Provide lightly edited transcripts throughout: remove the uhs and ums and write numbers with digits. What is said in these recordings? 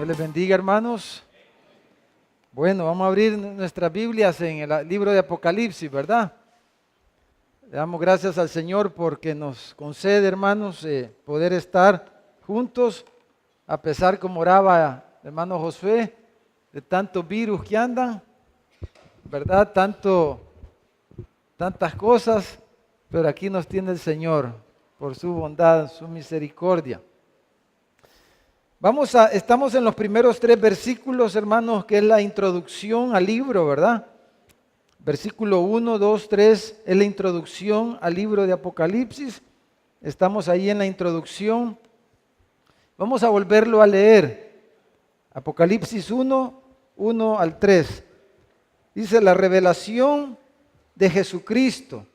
Dios les bendiga, hermanos. Bueno, vamos a abrir nuestras Biblias en el libro de Apocalipsis, ¿verdad? Le damos gracias al Señor porque nos concede, hermanos, poder estar juntos, a pesar, como oraba el hermano Josué, de tantos virus que andan, ¿verdad? Tantas cosas, pero aquí nos tiene el Señor por su bondad, su misericordia. Estamos en los primeros 3 versículos, hermanos, que es la introducción al libro, ¿verdad? Versículo 1, 2, 3 es la introducción al libro de Apocalipsis. Estamos ahí en la introducción. Vamos a volverlo a leer. Apocalipsis 1, 1 al 3. Dice: la revelación de Jesucristo,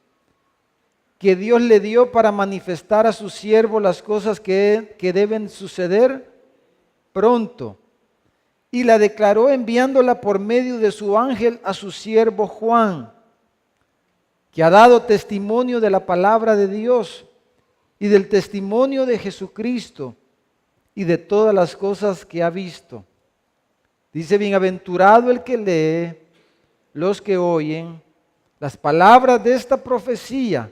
que Dios le dio para manifestar a su siervo las cosas que deben suceder pronto, y la declaró enviándola por medio de su ángel a su siervo Juan, que ha dado testimonio de la palabra de Dios y del testimonio de Jesucristo y de todas las cosas que ha visto. Dice: bienaventurado el que lee, los que oyen las palabras de esta profecía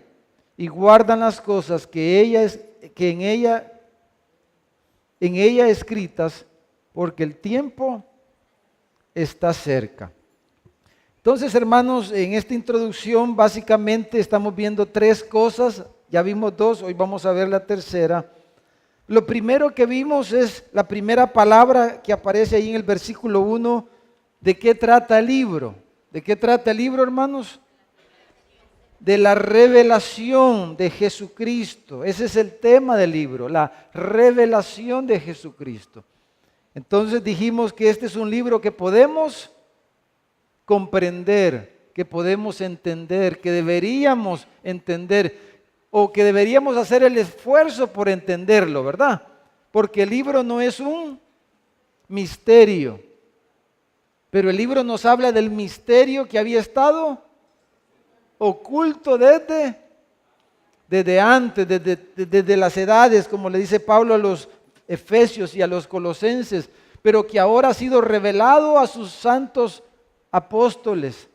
y guardan las cosas que en ella escritas, porque el tiempo está cerca. Entonces, hermanos, en esta introducción básicamente estamos viendo 3 cosas. Ya vimos 2, hoy vamos a ver la tercera. Lo primero que vimos es la primera palabra que aparece ahí en el versículo 1. ¿De qué trata el libro? ¿De qué trata el libro, hermanos? De la revelación de Jesucristo. Ese es el tema del libro, la revelación de Jesucristo. Entonces dijimos que este es un libro que podemos comprender, que podemos entender, que deberíamos entender o que deberíamos hacer el esfuerzo por entenderlo, ¿verdad? Porque el libro no es un misterio, pero el libro nos habla del misterio que había estado oculto desde antes, desde las edades, como le dice Pablo a los Efesios y a los Colosenses, pero que ahora ha sido revelado a sus santos apóstoles,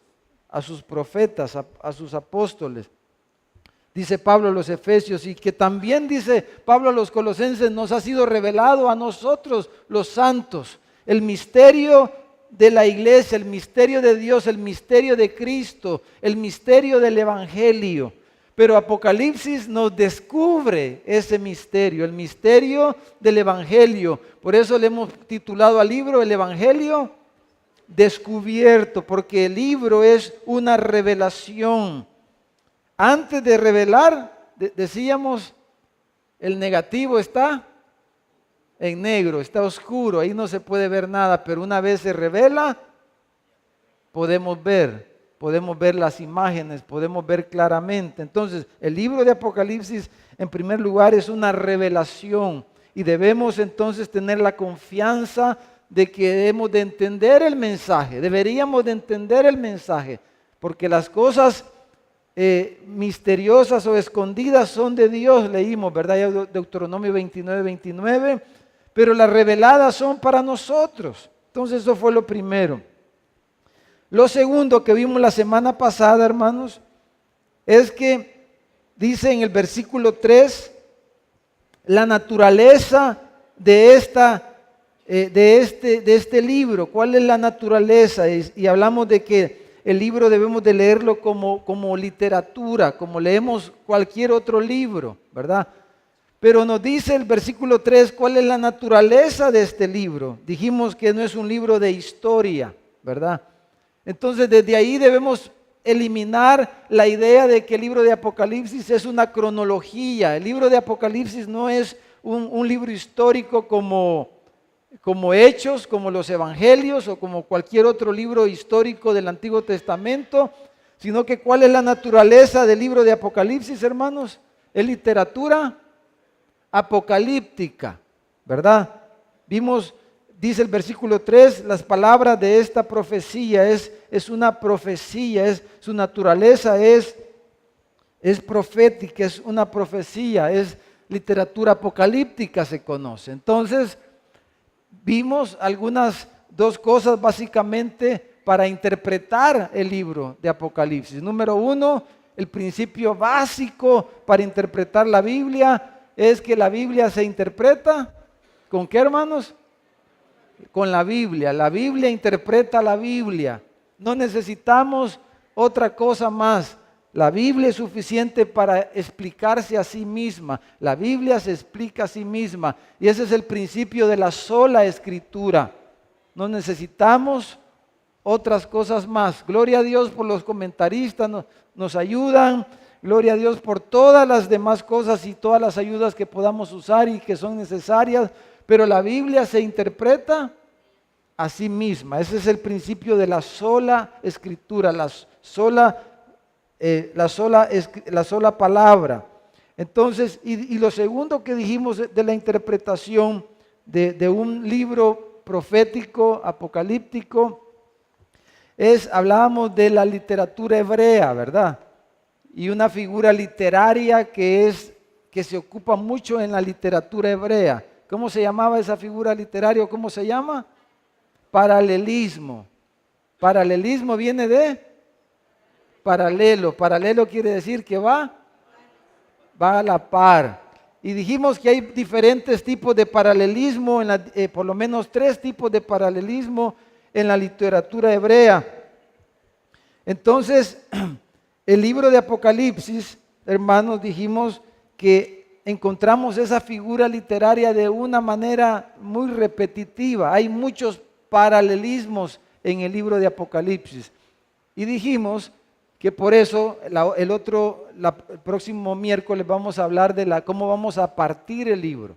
a sus profetas, a sus apóstoles. Dice Pablo a los Efesios, y que también dice Pablo a los Colosenses, nos ha sido revelado a nosotros los santos, el misterio de la iglesia, el misterio de Dios, el misterio de Cristo, el misterio del Evangelio. Pero Apocalipsis nos descubre ese misterio, el misterio del Evangelio. Por eso le hemos titulado al libro el Evangelio descubierto, porque el libro es una revelación. Antes de revelar, decíamos, el negativo está en negro, está oscuro, ahí no se puede ver nada, pero una vez se revela, podemos ver las imágenes, podemos ver claramente. Entonces, el libro de Apocalipsis, en primer lugar, es una revelación y debemos entonces tener la confianza de que debemos de entender el mensaje, deberíamos de entender el mensaje, porque las cosas misteriosas o escondidas son de Dios, leímos, ¿verdad? Ya Deuteronomio 29, 29, pero las reveladas son para nosotros. Entonces, eso fue lo primero. Lo segundo que vimos la semana pasada, hermanos, es que dice en el versículo 3 la naturaleza de este libro. ¿Cuál es la naturaleza? Y hablamos de que el libro debemos de leerlo como literatura, como leemos cualquier otro libro, ¿verdad? Pero nos dice el versículo 3 cuál es la naturaleza de este libro. Dijimos que no es un libro de historia, ¿verdad? Entonces desde ahí debemos eliminar la idea de que el libro de Apocalipsis es una cronología. El libro de Apocalipsis no es un libro histórico como Hechos, como los Evangelios o como cualquier otro libro histórico del Antiguo Testamento, sino que ¿cuál es la naturaleza del libro de Apocalipsis, hermanos? Es literatura apocalíptica, ¿verdad? Vimos, dice el versículo 3, las palabras de esta profecía, es una profecía, su naturaleza es profética, es una profecía, es literatura apocalíptica, se conoce. Entonces, vimos algunas dos cosas básicamente para interpretar el libro de Apocalipsis. Número uno, el principio básico para interpretar la Biblia es que la Biblia se interpreta ¿con qué, hermanos? Con la Biblia. La Biblia interpreta la Biblia. No necesitamos otra cosa más. La Biblia es suficiente para explicarse a sí misma. La Biblia se explica a sí misma. Y ese es el principio de la sola escritura. No necesitamos otras cosas más. Gloria a Dios por los comentaristas, nos ayudan. Gloria a Dios por todas las demás cosas y todas las ayudas que podamos usar y que son necesarias. Pero la Biblia se interpreta a sí misma. Ese es el principio de la sola escritura, la sola palabra. Entonces, y lo segundo que dijimos de la interpretación de un libro profético, apocalíptico, hablábamos de la literatura hebrea, ¿verdad? Y una figura literaria que se ocupa mucho en la literatura hebrea. ¿Cómo se llamaba esa figura literaria? ¿Cómo se llama? Paralelismo. Paralelismo viene de paralelo. Paralelo quiere decir que va a la par. Y dijimos que hay diferentes tipos de paralelismo, por lo menos 3 tipos de paralelismo en la literatura hebrea. Entonces, el libro de Apocalipsis, hermanos, dijimos que encontramos esa figura literaria de una manera muy repetitiva. Hay muchos paralelismos en el libro de Apocalipsis. Y dijimos que por eso el próximo miércoles vamos a hablar de cómo vamos a partir el libro,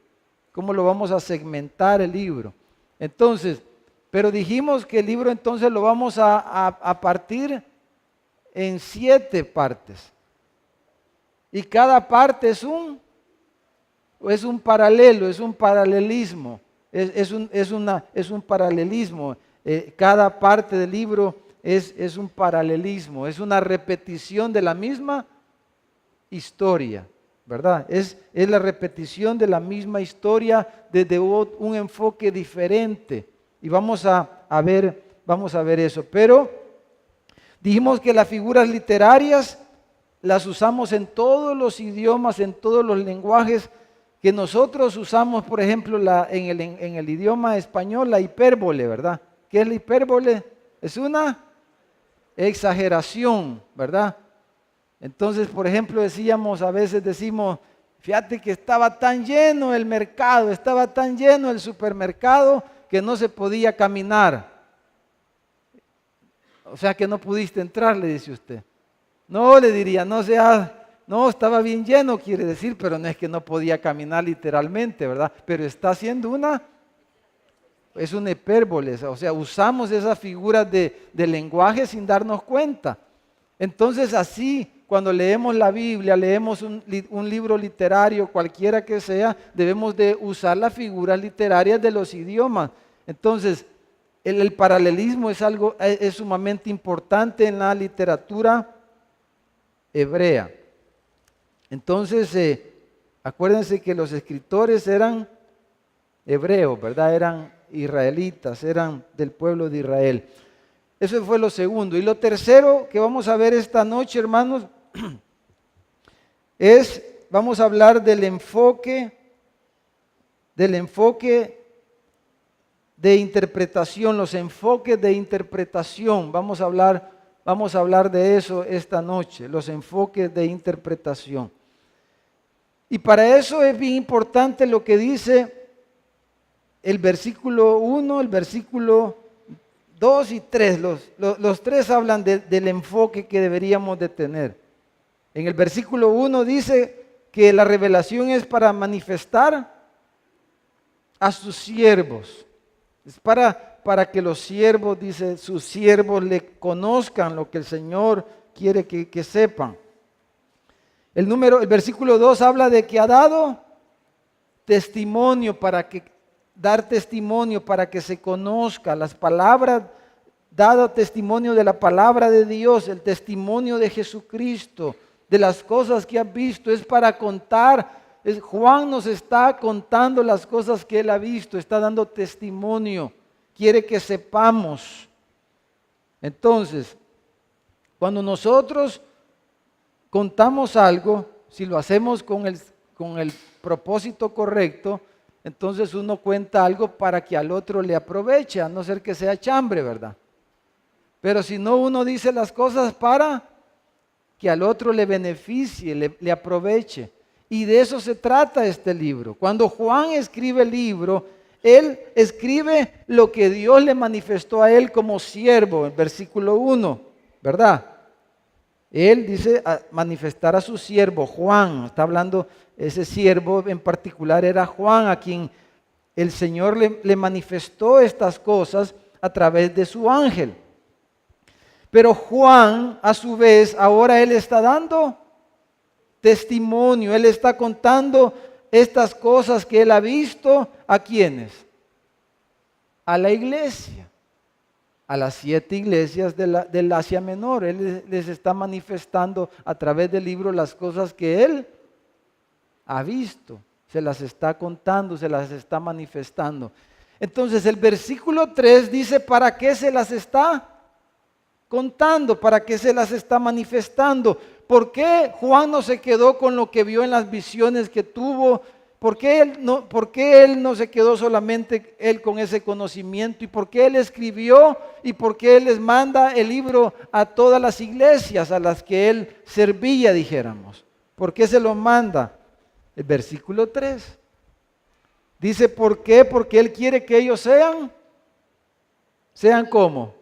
cómo lo vamos a segmentar el libro. Entonces, pero dijimos que el libro entonces lo vamos a partir en 7 partes. Y cada parte es un paralelo, es un paralelismo, es un paralelismo. Cada parte del libro es un paralelismo, es una repetición de la misma historia, ¿verdad? Es la repetición de la misma historia desde un enfoque diferente. Y vamos a ver eso. Pero dijimos que las figuras literarias las usamos en todos los idiomas, en todos los lenguajes que nosotros usamos. Por ejemplo, en el idioma español, la hipérbole, ¿verdad? ¿Qué es la hipérbole? Es una exageración, ¿verdad? Entonces, por ejemplo, a veces decimos, fíjate que estaba tan lleno el mercado, estaba tan lleno el supermercado que no se podía caminar. O sea que no pudiste entrar, le dice usted. No, le diría, no, estaba bien lleno, quiere decir, pero no es que no podía caminar literalmente, ¿verdad? Pero está haciendo es una hipérbole, o sea, usamos esas figuras de lenguaje sin darnos cuenta. Entonces así, cuando leemos la Biblia, leemos un libro literario, cualquiera que sea, debemos de usar las figuras literarias de los idiomas. Entonces, el paralelismo es sumamente importante en la literatura hebrea. Entonces, acuérdense que los escritores eran hebreos, ¿verdad? Eran israelitas, eran del pueblo de Israel. Eso fue lo segundo. Y lo tercero que vamos a ver esta noche, hermanos, vamos a hablar del enfoque de interpretación, los enfoques de interpretación. Vamos a hablar de eso esta noche, los enfoques de interpretación. Y para eso es bien importante lo que dice el versículo 1, el versículo 2 y 3. Los 3 hablan del enfoque que deberíamos de tener. En el versículo 1 dice que la revelación es para manifestar a sus siervos. Es para que los siervos, dice, sus siervos le conozcan lo que el Señor quiere que sepan. El versículo 2 habla de que ha dado testimonio dar testimonio para que se conozca las palabras, dado testimonio de la palabra de Dios, el testimonio de Jesucristo, de las cosas que has visto, es para contar Juan nos está contando las cosas que él ha visto, está dando testimonio, quiere que sepamos. Entonces, cuando nosotros contamos algo, si lo hacemos con el propósito correcto, entonces uno cuenta algo para que al otro le aproveche, a no ser que sea chambre, ¿verdad? Pero si no, uno dice las cosas para que al otro le beneficie, le aproveche. Y de eso se trata este libro. Cuando Juan escribe el libro, él escribe lo que Dios le manifestó a él como siervo, en versículo 1, ¿verdad? Él dice manifestar a su siervo, Juan, está hablando, ese siervo en particular era Juan, a quien el Señor le manifestó estas cosas a través de su ángel. Pero Juan, a su vez, ahora él está dando testimonio, él está contando estas cosas que él ha visto. ¿A quiénes? A la iglesia, a las 7 iglesias del Asia Menor. Él les está manifestando a través del libro las cosas que él ha visto, se las está contando, se las está manifestando. Entonces el versículo 3 dice, ¿para qué se las está contando? ¿Para qué se las está manifestando? ¿Por qué Juan no se quedó con lo que vio en las visiones que tuvo? ¿Por qué él no se quedó solamente él con ese conocimiento? ¿Y por qué él escribió? ¿Y por qué él les manda el libro a todas las iglesias a las que él servía, dijéramos? ¿Por qué se lo manda? El versículo 3 dice, ¿por qué? Porque él quiere que ellos sean ¿cómo?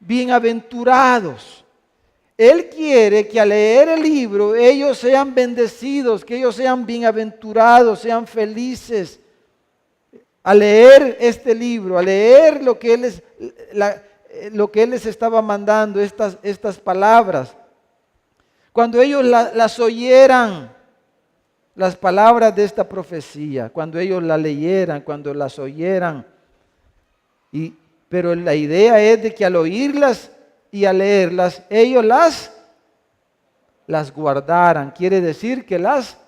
Bienaventurados. Él quiere que al leer el libro ellos sean bendecidos, que ellos sean bienaventurados, sean felices. Al leer este libro, al leer lo que él les estaba mandando, estas palabras, cuando ellos las oyeran, las palabras de esta profecía, cuando ellos la leyeran, cuando las oyeran, pero la idea es de que al oírlas y al leerlas, ellos las guardaran. Quiere decir que las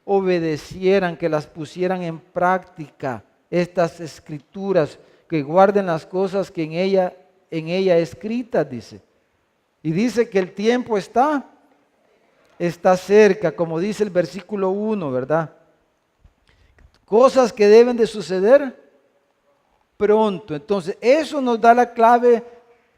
obedecieran, que las pusieran en práctica, estas escrituras, que guarden las cosas que en ella escritas, dice. Y dice que el tiempo está cerca, como dice el versículo 1, ¿verdad? Cosas que deben de suceder pronto. Entonces, eso nos da la clave.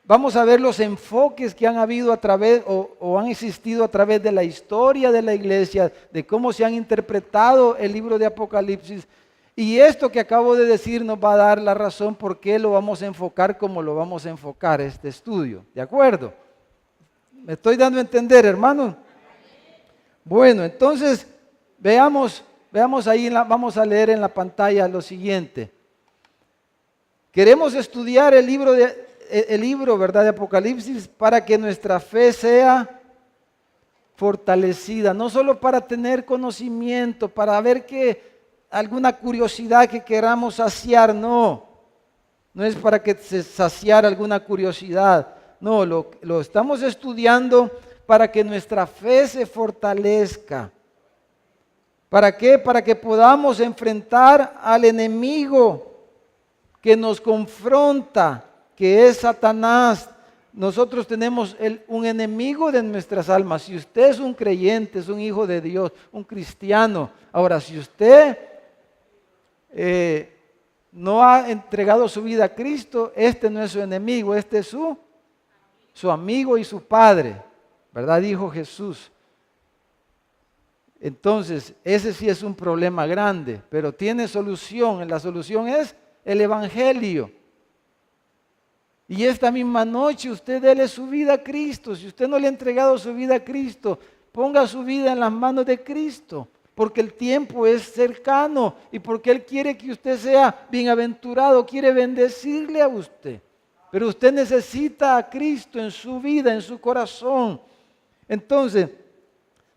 Vamos a ver los enfoques que han habido a través o han existido a través de la historia de la iglesia, de cómo se han interpretado el libro de Apocalipsis. Y esto que acabo de decir nos va a dar la razón por qué lo vamos a enfocar como lo vamos a enfocar este estudio. ¿De acuerdo? ¿Me estoy dando a entender, hermano? Bueno, entonces veamos ahí, vamos a leer en la pantalla lo siguiente. Queremos estudiar el libro, ¿verdad?, de Apocalipsis para que nuestra fe sea fortalecida, no solo para tener conocimiento, para ver que alguna curiosidad que queramos saciar, no es para que se saciar alguna curiosidad, no, lo estamos estudiando para que nuestra fe se fortalezca. ¿Para qué? Para que podamos enfrentar al enemigo que nos confronta, que es Satanás. Nosotros tenemos un enemigo de nuestras almas. Si usted es un creyente, es un hijo de Dios, un cristiano. Ahora, si usted no ha entregado su vida a Cristo, este no es su enemigo, este es su amigo y su padre, ¿verdad? Dijo Jesús. Entonces, ese sí es un problema grande, pero tiene solución. La solución es el Evangelio. Y esta misma noche usted dele su vida a Cristo. Si usted no le ha entregado su vida a Cristo, ponga su vida en las manos de Cristo, porque el tiempo es cercano y porque Él quiere que usted sea bienaventurado, quiere bendecirle a usted. Pero usted necesita a Cristo en su vida, en su corazón. Entonces,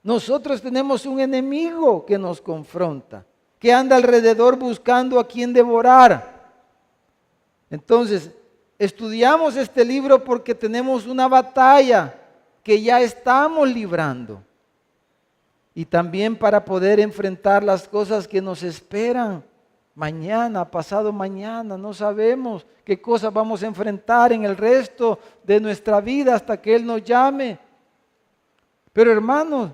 nosotros tenemos un enemigo que nos confronta, que anda alrededor buscando a quien devorar. Entonces, estudiamos este libro porque tenemos una batalla que ya estamos librando. y también para poder enfrentar las cosas que nos esperan mañana, pasado mañana. No sabemos qué cosas vamos a enfrentar en el resto de nuestra vida hasta que Él nos llame. Pero hermanos,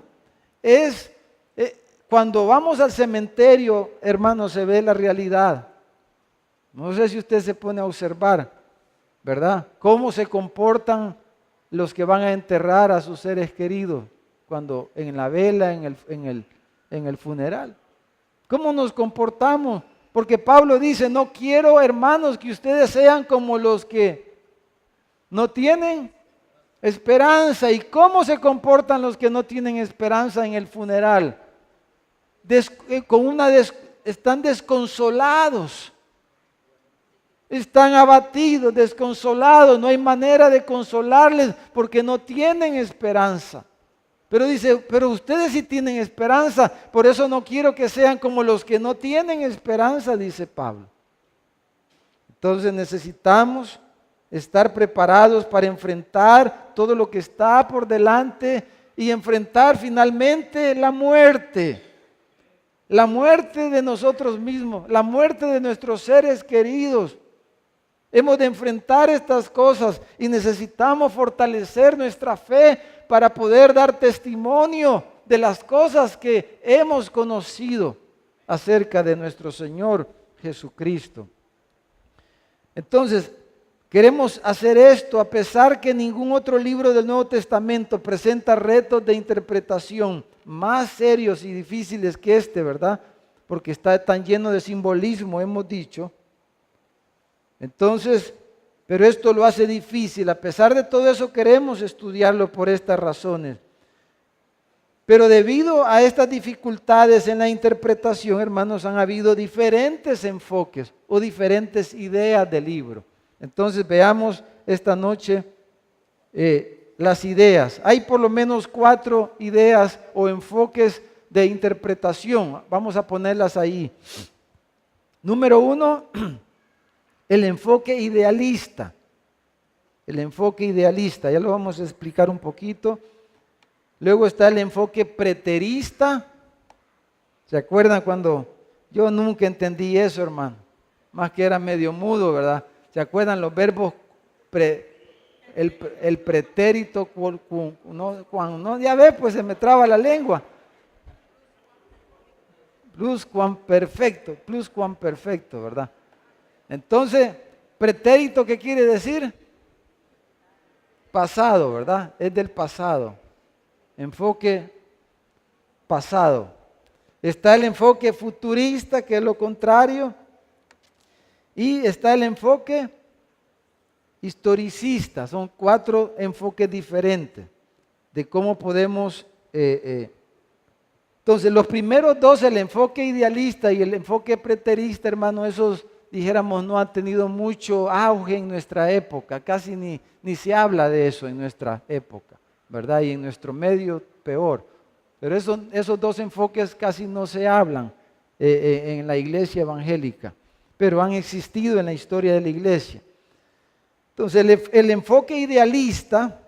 cuando vamos al cementerio, hermanos, se ve la realidad. No sé si usted se pone a observar, ¿verdad? Cómo se comportan los que van a enterrar a sus seres queridos cuando en la vela, en el funeral. ¿Cómo nos comportamos? Porque Pablo dice, no quiero, hermanos, que ustedes sean como los que no tienen esperanza. ¿Y cómo se comportan los que no tienen esperanza en el funeral? Están desconsolados. Están abatidos, desconsolados, no hay manera de consolarles porque no tienen esperanza. Pero dice, pero ustedes sí tienen esperanza, por eso no quiero que sean como los que no tienen esperanza, dice Pablo. Entonces necesitamos estar preparados para enfrentar todo lo que está por delante y enfrentar finalmente la muerte. La muerte de nosotros mismos, la muerte de nuestros seres queridos. Hemos de enfrentar estas cosas y necesitamos fortalecer nuestra fe para poder dar testimonio de las cosas que hemos conocido acerca de nuestro Señor Jesucristo. Entonces, queremos hacer esto a pesar que ningún otro libro del Nuevo Testamento presenta retos de interpretación más serios y difíciles que este, ¿verdad? Porque está tan lleno de simbolismo, hemos dicho. Entonces, pero esto lo hace difícil. A pesar de todo eso, queremos estudiarlo por estas razones. Pero debido a estas dificultades en la interpretación, hermanos, han habido diferentes enfoques o diferentes ideas del libro. Entonces, veamos esta noche las ideas. Hay por lo menos 4 ideas o enfoques de interpretación. Vamos a ponerlas ahí. Número 1, el enfoque idealista. El enfoque idealista, ya lo vamos a explicar un poquito. Luego está el enfoque preterista. ¿Se acuerdan cuando yo nunca entendí eso, hermano? Más que era medio mudo, ¿verdad? ¿Se acuerdan los verbos el pretérito, cuando no, ya ve, pues se me traba la lengua. Pluscuamperfecto, ¿verdad? Entonces, pretérito, ¿qué quiere decir? Pasado, ¿verdad? Es del pasado. Enfoque pasado. Está el enfoque futurista, que es lo contrario. Y está el enfoque historicista. Son 4 enfoques diferentes de cómo podemos... Entonces, los primeros 2, el enfoque idealista y el enfoque preterista, hermano, esos, dijéramos, no han tenido mucho auge en nuestra época. Casi ni se habla de eso en nuestra época, ¿verdad? Y en nuestro medio peor. Pero esos 2 enfoques casi no se hablan en la iglesia evangélica, pero han existido en la historia de la iglesia. Entonces el enfoque idealista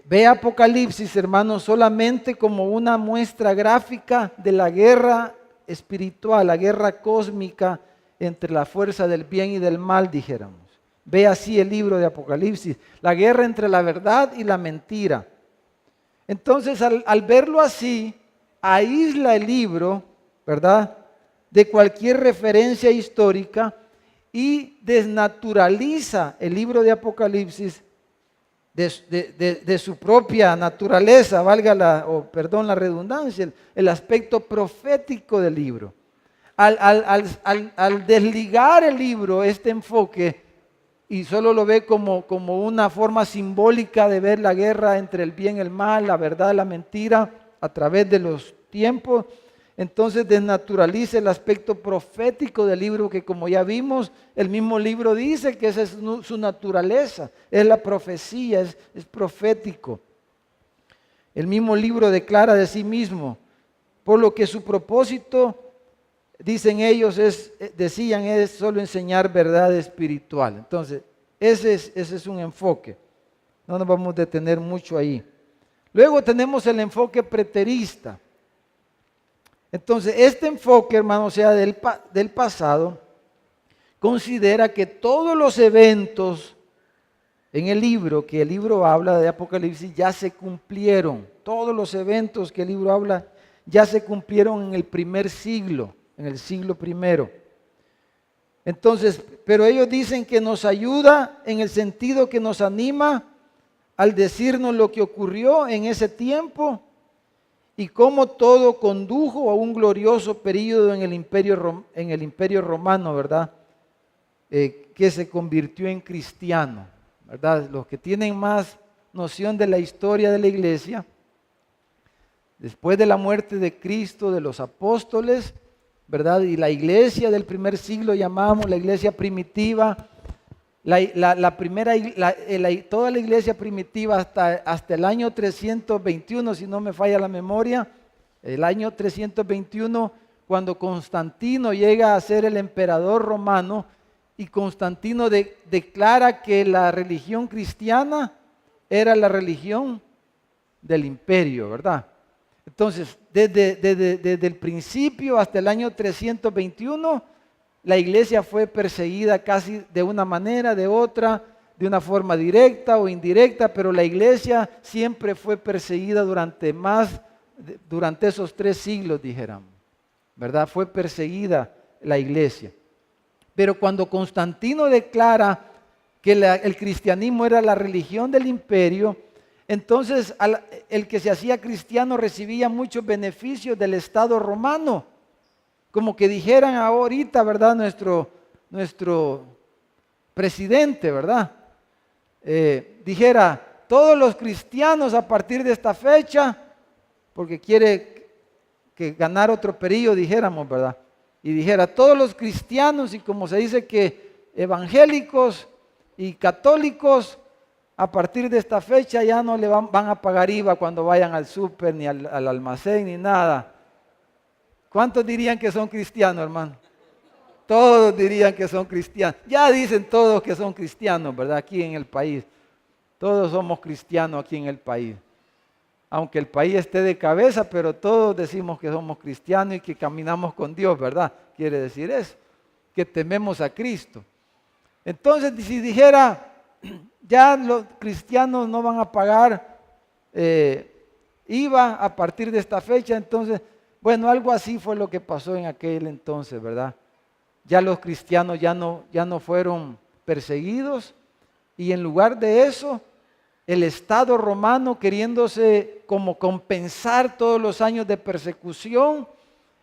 ve Apocalipsis, hermanos, solamente como una muestra gráfica de la guerra espiritual, la guerra cósmica entre la fuerza del bien y del mal, dijéramos. Ve así el libro de Apocalipsis, la guerra entre la verdad y la mentira. Entonces, al verlo así, aísla el libro, ¿verdad?, de cualquier referencia histórica y desnaturaliza el libro de Apocalipsis de su propia naturaleza, la redundancia, el aspecto profético del libro. Al desligar el libro, este enfoque, y solo lo ve como una forma simbólica de ver la guerra entre el bien y el mal, la verdad y la mentira a través de los tiempos, entonces desnaturaliza el aspecto profético del libro, que como ya vimos, el mismo libro dice que esa es su naturaleza, es la profecía, es profético. El mismo libro declara de sí mismo, por lo que su propósito, dicen ellos, decían solo enseñar verdad espiritual. Entonces, ese es un enfoque. No nos vamos a detener mucho ahí. Luego tenemos el enfoque preterista. Entonces, este enfoque, hermano, o sea, del pasado, considera que todos los eventos en el libro, que el libro habla de Apocalipsis, ya se cumplieron. Todos los eventos que el libro habla ya se cumplieron en el primer siglo, en el siglo primero. Entonces, pero ellos dicen que nos ayuda en el sentido que nos anima al decirnos lo que ocurrió en ese tiempo y cómo todo condujo a un glorioso periodo en el imperio romano, ¿verdad? Que se convirtió en cristiano, ¿verdad? Los que tienen más noción de la historia de la iglesia, después de la muerte de Cristo, de los apóstoles, ¿verdad? Y la iglesia del primer siglo llamamos la iglesia primitiva, toda la iglesia primitiva hasta el año 321, si no me falla la memoria, el año 321, cuando Constantino llega a ser el emperador romano, y Constantino declara que la religión cristiana era la religión del imperio, ¿verdad? Entonces, desde el principio hasta el año 321, la iglesia fue perseguida casi de una manera, de otra, de una forma directa o indirecta, pero la iglesia siempre fue perseguida durante esos 3 siglos, dijéramos, ¿verdad? Fue perseguida la iglesia. Pero cuando Constantino declara que el cristianismo era la religión del imperio, entonces el que se hacía cristiano recibía muchos beneficios del Estado romano. Como que dijeran ahorita, ¿verdad? Nuestro presidente, ¿verdad? Dijera, todos los cristianos a partir de esta fecha, porque quiere que ganar otro periodo, dijéramos, ¿verdad? Y dijera, todos los cristianos, y como se dice que evangélicos y católicos, a partir de esta fecha ya no le van a pagar IVA cuando vayan al súper, ni al almacén, ni nada. ¿Cuántos dirían que son cristianos, hermano? Todos dirían que son cristianos. Ya dicen todos que son cristianos, ¿verdad? Aquí en el país. Todos somos cristianos aquí en el país. Aunque el país esté de cabeza, pero todos decimos que somos cristianos y que caminamos con Dios, ¿verdad? Quiere decir eso, que tememos a Cristo. Entonces, si dijera, ya los cristianos no van a pagar IVA a partir de esta fecha, entonces, bueno, algo así fue lo que pasó en aquel entonces, ¿verdad? Ya los cristianos ya no fueron perseguidos y en lugar de eso, el Estado romano, queriéndose como compensar todos los años de persecución,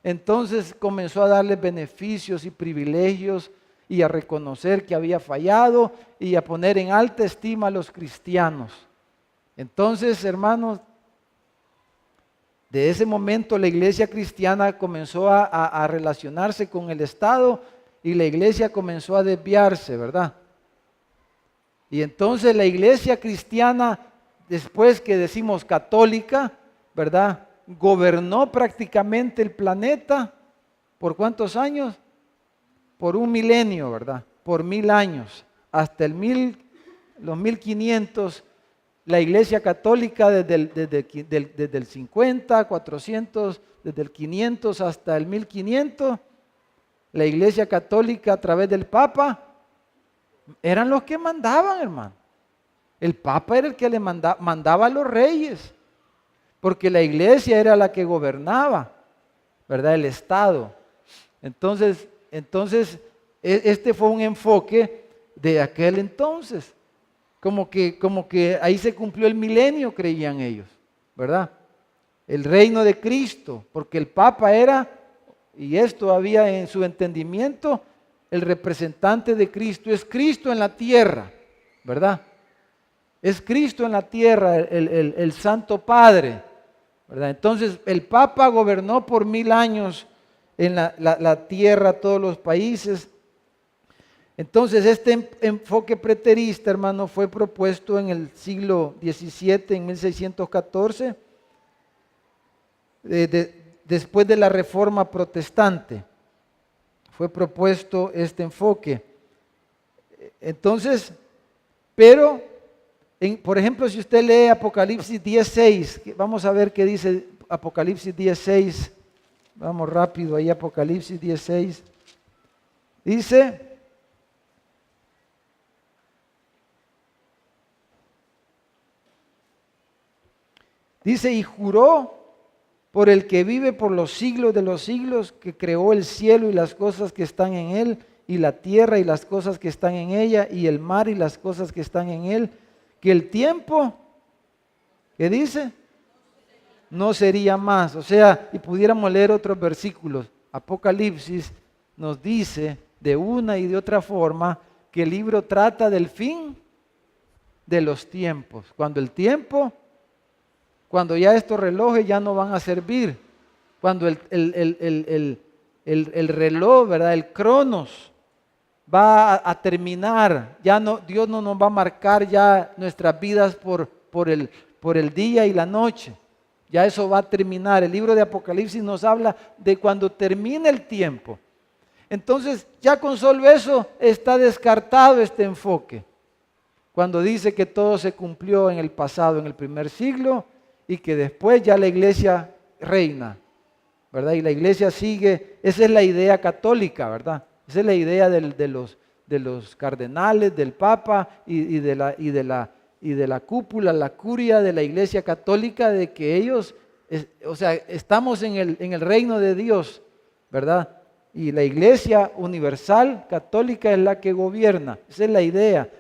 entonces comenzó a darles beneficios y privilegios y a reconocer que había fallado y a poner en alta estima a los cristianos. Entonces, hermanos, de ese momento la iglesia cristiana comenzó a relacionarse con el Estado y la iglesia comenzó a desviarse, ¿verdad? Y entonces la iglesia cristiana, después que decimos católica, ¿verdad? Gobernó prácticamente el planeta. ¿Por cuántos años? Por 1 milenio, ¿verdad? Por 1000 años. Hasta los 1500, la iglesia católica desde el 50, 400, desde el 500 hasta el 1500, la iglesia católica a través del Papa, eran los que mandaban, hermano. El Papa era el que le mandaba a los reyes, porque la iglesia era la que gobernaba, ¿verdad? El Estado. Entonces, este fue un enfoque de aquel entonces. Como que ahí se cumplió el milenio, creían ellos, ¿verdad? El reino de Cristo, porque el Papa era, y esto había en su entendimiento, el representante de Cristo, es Cristo en la tierra, ¿verdad? Es Cristo en la tierra, el Santo Padre, ¿verdad? Entonces el Papa gobernó por 1000 años en la tierra, todos los países. Entonces este enfoque preterista, hermano, fue propuesto en el siglo XVII, en 1614, después de la Reforma Protestante. Fue propuesto este enfoque. Entonces, pero, por ejemplo, si usted lee Apocalipsis 10:6, vamos a ver qué dice Apocalipsis 10:6 Vamos rápido ahí, Apocalipsis 16. Dice, y juró por el que vive por los siglos de los siglos, que creó el cielo y las cosas que están en él, y la tierra y las cosas que están en ella, y el mar y las cosas que están en él, que el tiempo, ¿qué dice? No sería más. O sea, y pudiéramos leer otros versículos. Apocalipsis nos dice de una y de otra forma que el libro trata del fin de los tiempos. Cuando ya estos relojes ya no van a servir, cuando el reloj, ¿verdad? El cronos va a terminar, ya no, Dios no nos va a marcar ya nuestras vidas por el día y la noche. Ya eso va a terminar. El libro de Apocalipsis nos habla de cuando termine el tiempo. Entonces, ya con solo eso está descartado este enfoque. Cuando dice que todo se cumplió en el pasado, en el primer siglo, y que después ya la iglesia reina, ¿verdad? Y la iglesia sigue, esa es la idea católica, ¿verdad? Esa es la idea de los cardenales, del Papa y de la cúpula, la curia de la iglesia católica, de que ellos, o sea, estamos en el reino de Dios, ¿verdad? Y la iglesia universal católica es la que gobierna, esa es la idea.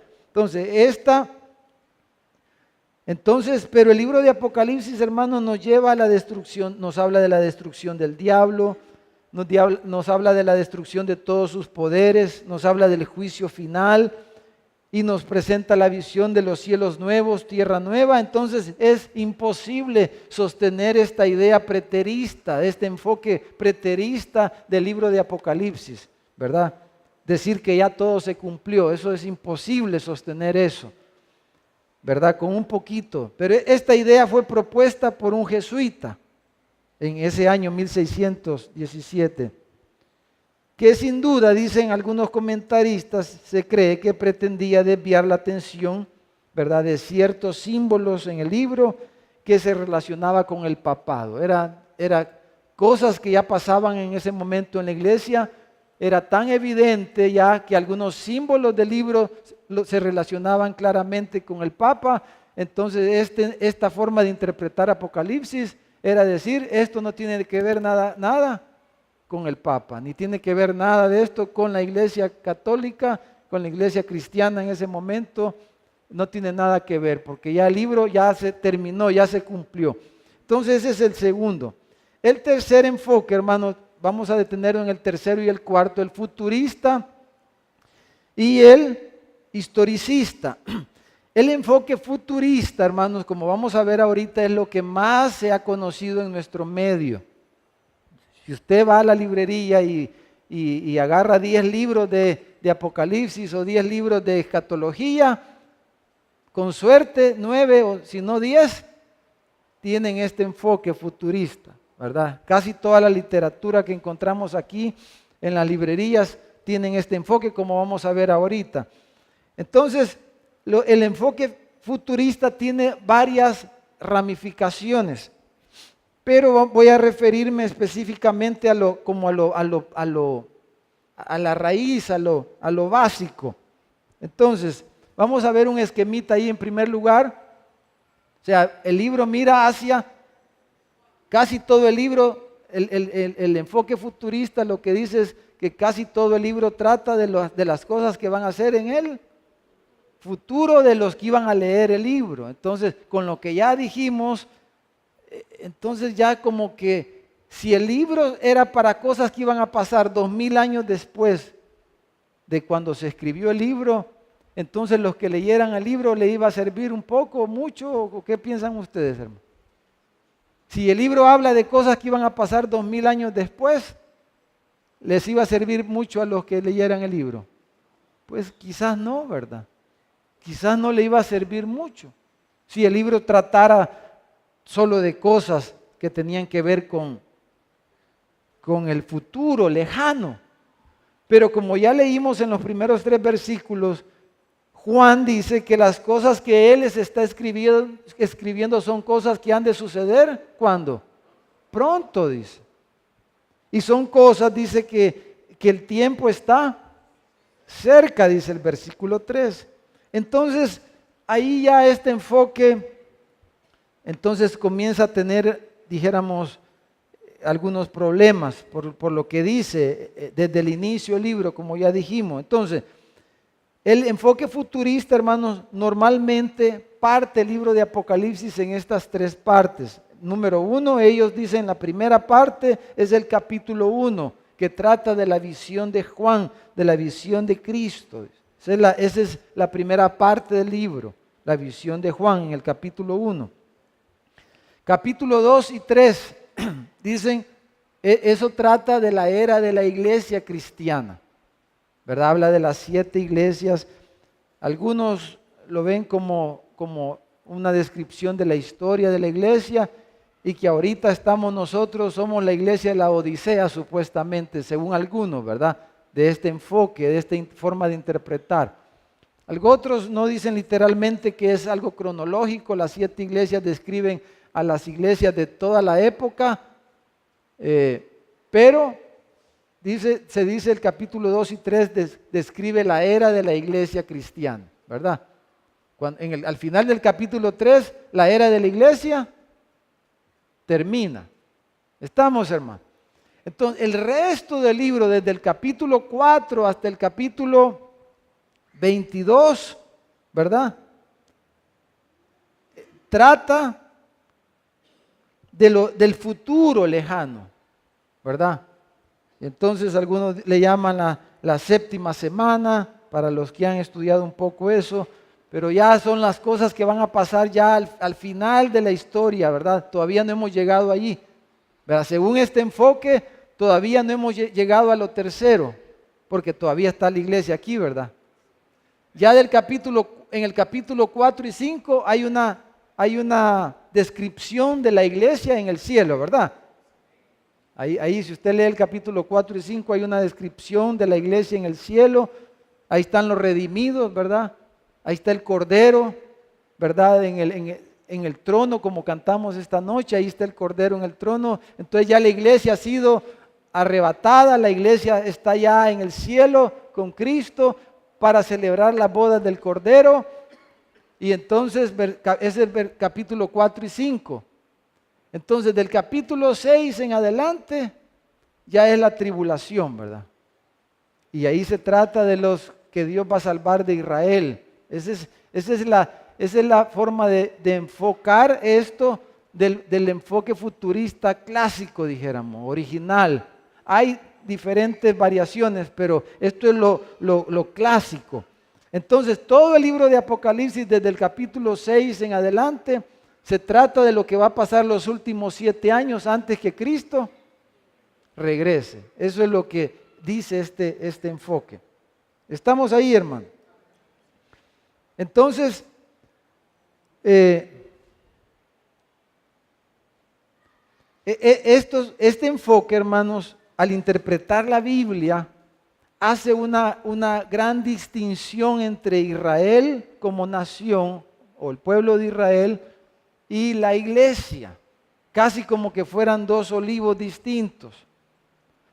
Pero el libro de Apocalipsis, hermanos, nos lleva a la destrucción, nos habla de la destrucción del diablo, nos habla de la destrucción de todos sus poderes, nos habla del juicio final y nos presenta la visión de los cielos nuevos, tierra nueva. Entonces es imposible sostener esta idea preterista, este enfoque preterista del libro de Apocalipsis, ¿verdad? Decir que ya todo se cumplió, eso es imposible sostener eso, ¿verdad? Con un poquito. Pero esta idea fue propuesta por un jesuita en ese año 1617, que sin duda, dicen algunos comentaristas, se cree que pretendía desviar la atención, ¿verdad?, de ciertos símbolos en el libro que se relacionaba con el papado. Era cosas que ya pasaban en ese momento en la iglesia. Era tan evidente ya que algunos símbolos del libro se relacionaban claramente con el Papa. Entonces esta forma de interpretar Apocalipsis era decir, esto no tiene que ver nada con el Papa, ni tiene que ver nada de esto con la iglesia católica, con la iglesia cristiana en ese momento, no tiene nada que ver, porque ya el libro ya se terminó, ya se cumplió. Entonces ese es el segundo. El tercer enfoque, hermanos, vamos a detenernos en el tercero y el cuarto, el futurista y el historicista. El enfoque futurista, hermanos, como vamos a ver ahorita, es lo que más se ha conocido en nuestro medio. Si usted va a la librería y agarra 10 libros de Apocalipsis o 10 libros de escatología, con suerte 9 o si no 10 tienen este enfoque futurista, ¿verdad? Casi toda la literatura que encontramos aquí en las librerías tienen este enfoque, como vamos a ver ahorita. Entonces, el enfoque futurista tiene varias ramificaciones, pero voy a referirme específicamente a la raíz, a lo básico. Entonces, vamos a ver un esquemita ahí en primer lugar. O sea, el libro mira hacia casi todo el libro, el enfoque futurista lo que dice es que casi todo el libro trata de las cosas que van a hacer en él futuro de los que iban a leer el libro. Entonces, con lo que ya dijimos, entonces ya como que si el libro era para cosas que iban a pasar 2000 años después de cuando se escribió el libro, entonces los que leyeran el libro le iba a servir un poco, mucho, ¿o qué piensan ustedes, hermano? Si el libro habla de cosas que iban a pasar 2000 años después, ¿les iba a servir mucho a los que leyeran el libro? Pues quizás no, ¿verdad? Quizás no le iba a servir mucho. Si el libro tratara solo de cosas que tenían que ver con el futuro lejano. Pero como ya leímos en los primeros 3 versículos, Juan dice que las cosas que él les está escribiendo son cosas que han de suceder. ¿Cuándo? Pronto, dice. Y son cosas, dice que el tiempo está cerca, dice el versículo 3. Entonces, ahí ya este enfoque, entonces comienza a tener, dijéramos, algunos problemas por lo que dice desde el inicio del libro, como ya dijimos. Entonces, el enfoque futurista, hermanos, normalmente parte el libro de Apocalipsis en estas tres partes. Número 1, ellos dicen la primera parte es el capítulo 1, que trata de la visión de Juan, de la visión de Cristo. Esa es la primera parte del libro, la visión de Juan en el capítulo 1. Capítulo 2 y 3 dicen, eso trata de la era de la iglesia cristiana, ¿verdad? Habla de las 7 iglesias. Algunos lo ven como una descripción de la historia de la iglesia y que ahorita somos la iglesia de la Odisea supuestamente, según algunos, ¿verdad? De este enfoque, de esta forma de interpretar. Otros no dicen literalmente que es algo cronológico, las 7 iglesias describen a las iglesias de toda la época, pero se dice el capítulo 2 y 3 describe la era de la iglesia cristiana, ¿verdad? Al final del capítulo 3, la era de la iglesia termina. ¿Estamos, hermano? Entonces, el resto del libro, desde el capítulo 4 hasta el capítulo 22, ¿verdad? Trata del futuro lejano, ¿verdad? Entonces algunos le llaman la séptima semana, para los que han estudiado un poco eso, pero ya son las cosas que van a pasar ya al final de la historia, ¿verdad? Todavía no hemos llegado allí, ¿verdad? Según este enfoque, todavía no hemos llegado a lo tercero, porque todavía está la iglesia aquí, ¿verdad? Ya en el capítulo 4 y 5 hay una descripción de la iglesia en el cielo, ¿verdad? Ahí si usted lee el capítulo 4 y 5 hay una descripción de la iglesia en el cielo. Ahí están los redimidos, ¿verdad? Ahí está el Cordero, ¿verdad? En el trono, como cantamos esta noche, ahí está el Cordero en el trono. Entonces ya la iglesia ha sido arrebatada, la iglesia está ya en el cielo con Cristo para celebrar las bodas del Cordero. Y entonces ese es el capítulo 4 y 5. Entonces del capítulo 6 en adelante ya es la tribulación, ¿verdad? Y ahí se trata de los que Dios va a salvar de Israel. Esa es la forma de enfocar esto del enfoque futurista clásico, dijéramos, original. Hay diferentes variaciones, pero esto es lo clásico. Entonces, todo el libro de Apocalipsis, desde el capítulo 6 en adelante, se trata de lo que va a pasar los últimos 7 años antes que Cristo regrese. Eso es lo que dice este enfoque. ¿Estamos ahí, hermano? Entonces, este enfoque, hermanos, al interpretar la Biblia, hace una gran distinción entre Israel como nación, o el pueblo de Israel, y la iglesia, casi como que fueran dos olivos distintos.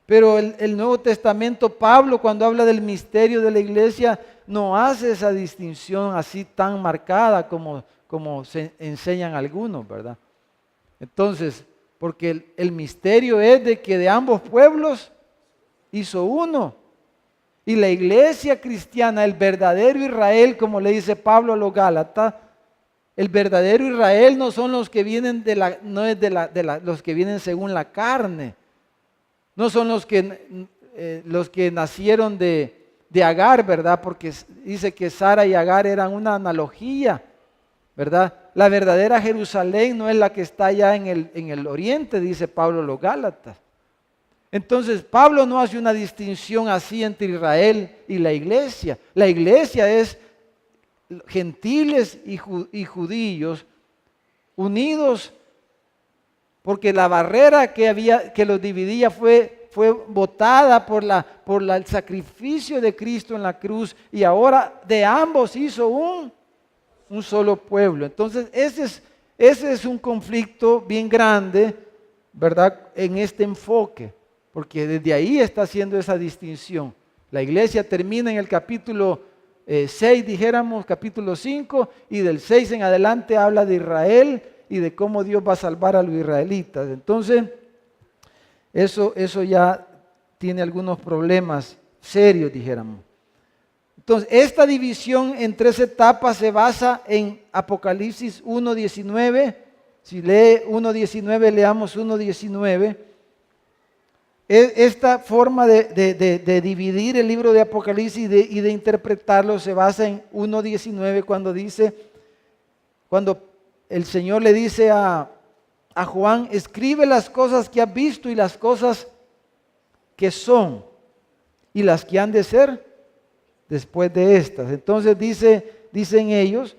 Pero el Nuevo Testamento, Pablo, cuando habla del misterio de la iglesia, no hace esa distinción así tan marcada como se enseñan algunos, ¿verdad? Entonces, porque el misterio es de que de ambos pueblos hizo uno. Y la iglesia cristiana, el verdadero Israel, como le dice Pablo a los Gálatas, el verdadero Israel no son los que vienen no es los que vienen según la carne. No son los que nacieron de Agar, ¿verdad? Porque dice que Sara y Agar eran una analogía, ¿verdad? La verdadera Jerusalén no es la que está allá en el oriente, dice Pablo a los Gálatas. Entonces Pablo no hace una distinción así entre Israel y la iglesia. La iglesia es gentiles y judíos unidos, porque la barrera que los dividía fue botada por el sacrificio de Cristo en la cruz, y ahora de ambos hizo un solo pueblo. Entonces ese es un conflicto bien grande, ¿verdad? En este enfoque. porque desde ahí está haciendo esa distinción. La iglesia termina en el capítulo 6, dijéramos, capítulo 5, y del 6 en adelante habla de Israel y de cómo Dios va a salvar a los israelitas. Entonces, eso ya tiene algunos problemas serios, dijéramos. Entonces, esta división en 3 etapas se basa en Apocalipsis 1:19. Si lee 1:19, leamos 1:19. Esta forma de dividir el libro de Apocalipsis y de interpretarlo se basa en 1:19, cuando el Señor le dice a Juan: escribe las cosas que has visto y las cosas que son y las que han de ser después de estas. Entonces dicen ellos,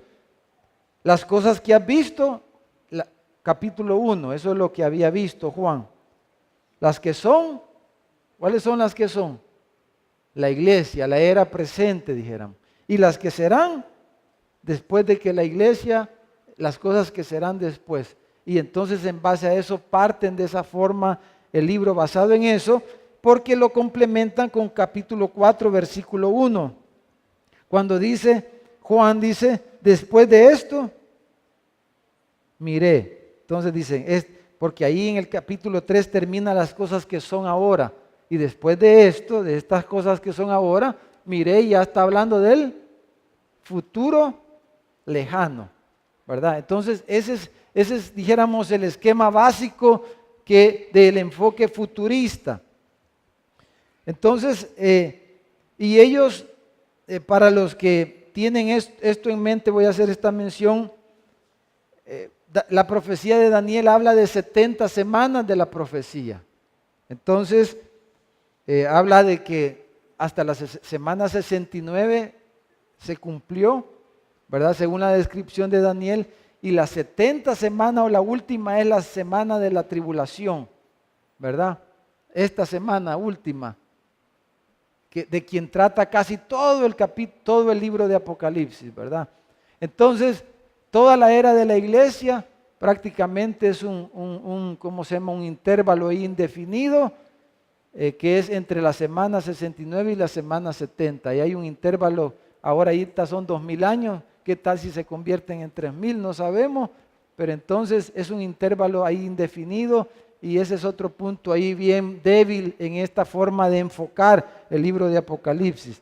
las cosas que has visto, capítulo 1, eso es lo que había visto Juan. Las que son, ¿cuáles son las que son? La iglesia, la era presente, dijéramos. Y las que serán, después de que la iglesia, las cosas que serán después. Y entonces en base a eso parten de esa forma el libro basado en eso, porque lo complementan con capítulo 4, versículo 1. Cuando Juan dice, después de esto, miré. Entonces dicen, porque ahí en el capítulo 3 termina las cosas que son ahora. Y después de esto, de estas cosas que son ahora, miré, y ya está hablando del futuro lejano, ¿verdad? Entonces ese es, dijéramos, el esquema básico del enfoque futurista. Entonces, y ellos, para los que tienen esto en mente, voy a hacer esta mención. La profecía de Daniel habla de 70 semanas de la profecía. Entonces, habla de que hasta la semana 69 se cumplió, ¿verdad? Según la descripción de Daniel. Y la 70 semana o la última es la semana de la tribulación, ¿verdad? Esta semana última, de quien trata casi todo el libro de Apocalipsis, ¿verdad? Entonces, toda la era de la iglesia prácticamente es ¿cómo se llama? Un intervalo indefinido, que es entre la semana 69 y la semana 70. Y hay un intervalo, ahora son 2000 años. ¿Qué tal si se convierten en 3000? No sabemos, pero entonces es un intervalo ahí indefinido, y ese es otro punto ahí bien débil en esta forma de enfocar el libro de Apocalipsis.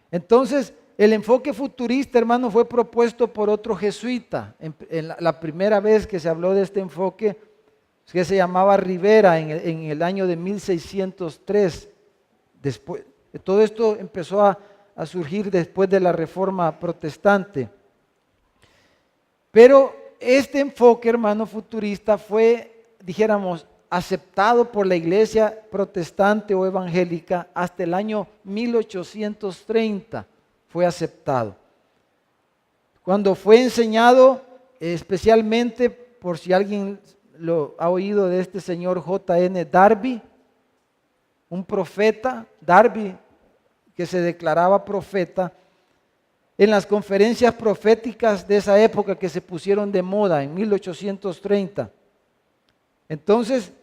Entonces, el enfoque futurista, hermano, fue propuesto por otro jesuita. En la primera vez que se habló de este enfoque, que se llamaba Rivera, en el año de 1603. Después, todo esto empezó a surgir después de la Reforma Protestante. Pero este enfoque, hermano, futurista fue, dijéramos, aceptado por la iglesia protestante o evangélica hasta el año 1830. Fue aceptado. Cuando fue enseñado, especialmente, por si alguien lo ha oído, de este señor J.N. Darby, un profeta, Darby, que se declaraba profeta, en las conferencias proféticas de esa época que se pusieron de moda en 1830. Entonces,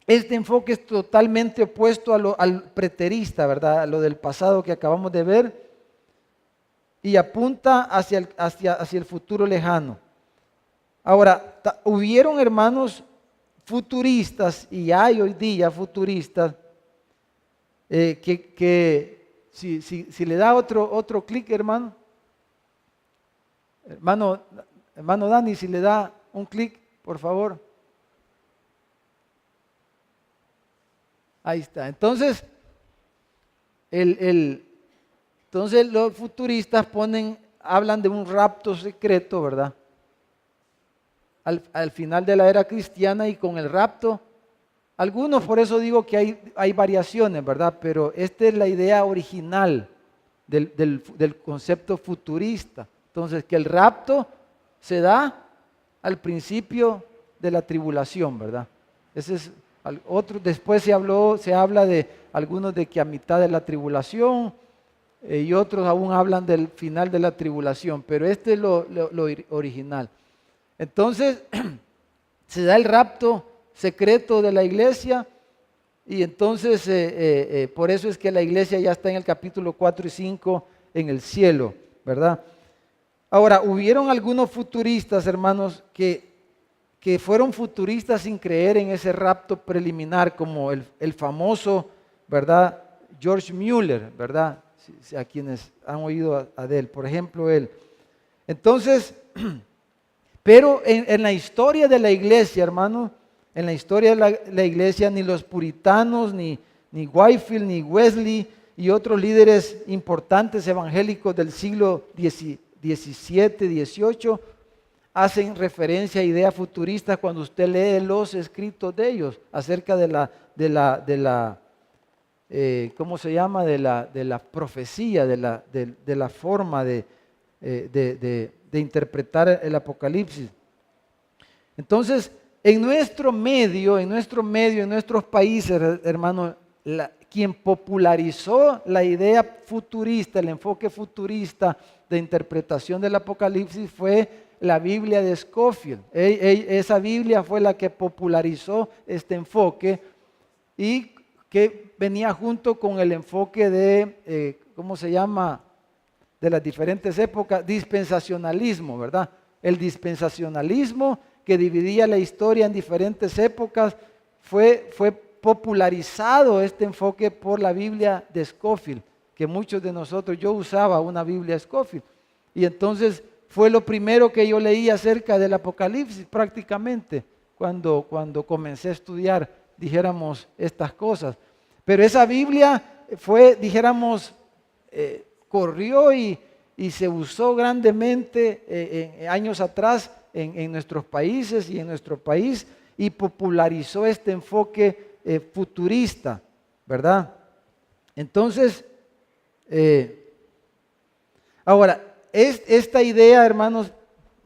este enfoque es totalmente opuesto al preterista, ¿verdad? A lo del pasado que acabamos de ver, y apunta hacia el futuro lejano. Ahora, hubieron hermanos futuristas, y hay hoy día futuristas, si le da otro clic, hermano Dani, si le da un clic, por favor. Ahí está. Entonces, entonces los futuristas hablan de un rapto secreto, ¿verdad? Al final de la era cristiana, y con el rapto, algunos, por eso digo que hay variaciones, ¿verdad? Pero esta es la idea original del concepto futurista. Entonces, que el rapto se da al principio de la tribulación, ¿verdad? Ese es otro. Después se habla de algunos de que a mitad de la tribulación, y otros aún hablan del final de la tribulación, pero este es lo original. Entonces, se da el rapto secreto de la iglesia, Y entonces, por eso es que la iglesia ya está en el capítulo 4 y 5 en el cielo, ¿verdad? Ahora, hubieron algunos futuristas, hermanos, que fueron futuristas sin creer en ese rapto preliminar, como el famoso, ¿verdad? George Mueller, ¿verdad? A quienes han oído de él, por ejemplo, él. Entonces, pero en la historia de la iglesia, hermano, en la historia de la iglesia, ni los puritanos, ni Whitefield, ni Wesley y otros líderes importantes evangélicos del siglo XVII, XVIII, hacen referencia a ideas futuristas cuando usted lee los escritos de ellos acerca de la ¿cómo se llama? De la profecía, de la forma de interpretar el Apocalipsis. Entonces, en nuestro medio, en nuestros países, hermanos, quien popularizó la idea futurista, el enfoque futurista de interpretación del Apocalipsis fue la Biblia de Scofield. Esa Biblia fue la que popularizó este enfoque y que venía junto con el enfoque de, ¿cómo se llama?, de las diferentes épocas, dispensacionalismo, ¿verdad? El dispensacionalismo que dividía la historia en diferentes épocas, fue popularizado este enfoque por la Biblia de Scofield, que muchos de nosotros, yo usaba una Biblia Scofield, y entonces fue lo primero que yo leí acerca del Apocalipsis prácticamente, cuando comencé a estudiar, dijéramos, estas cosas. Pero esa Biblia fue, dijéramos, corrió y se usó grandemente años atrás en nuestros países y en nuestro país, y popularizó este enfoque futurista, ¿verdad? Entonces, ahora, esta idea, hermanos,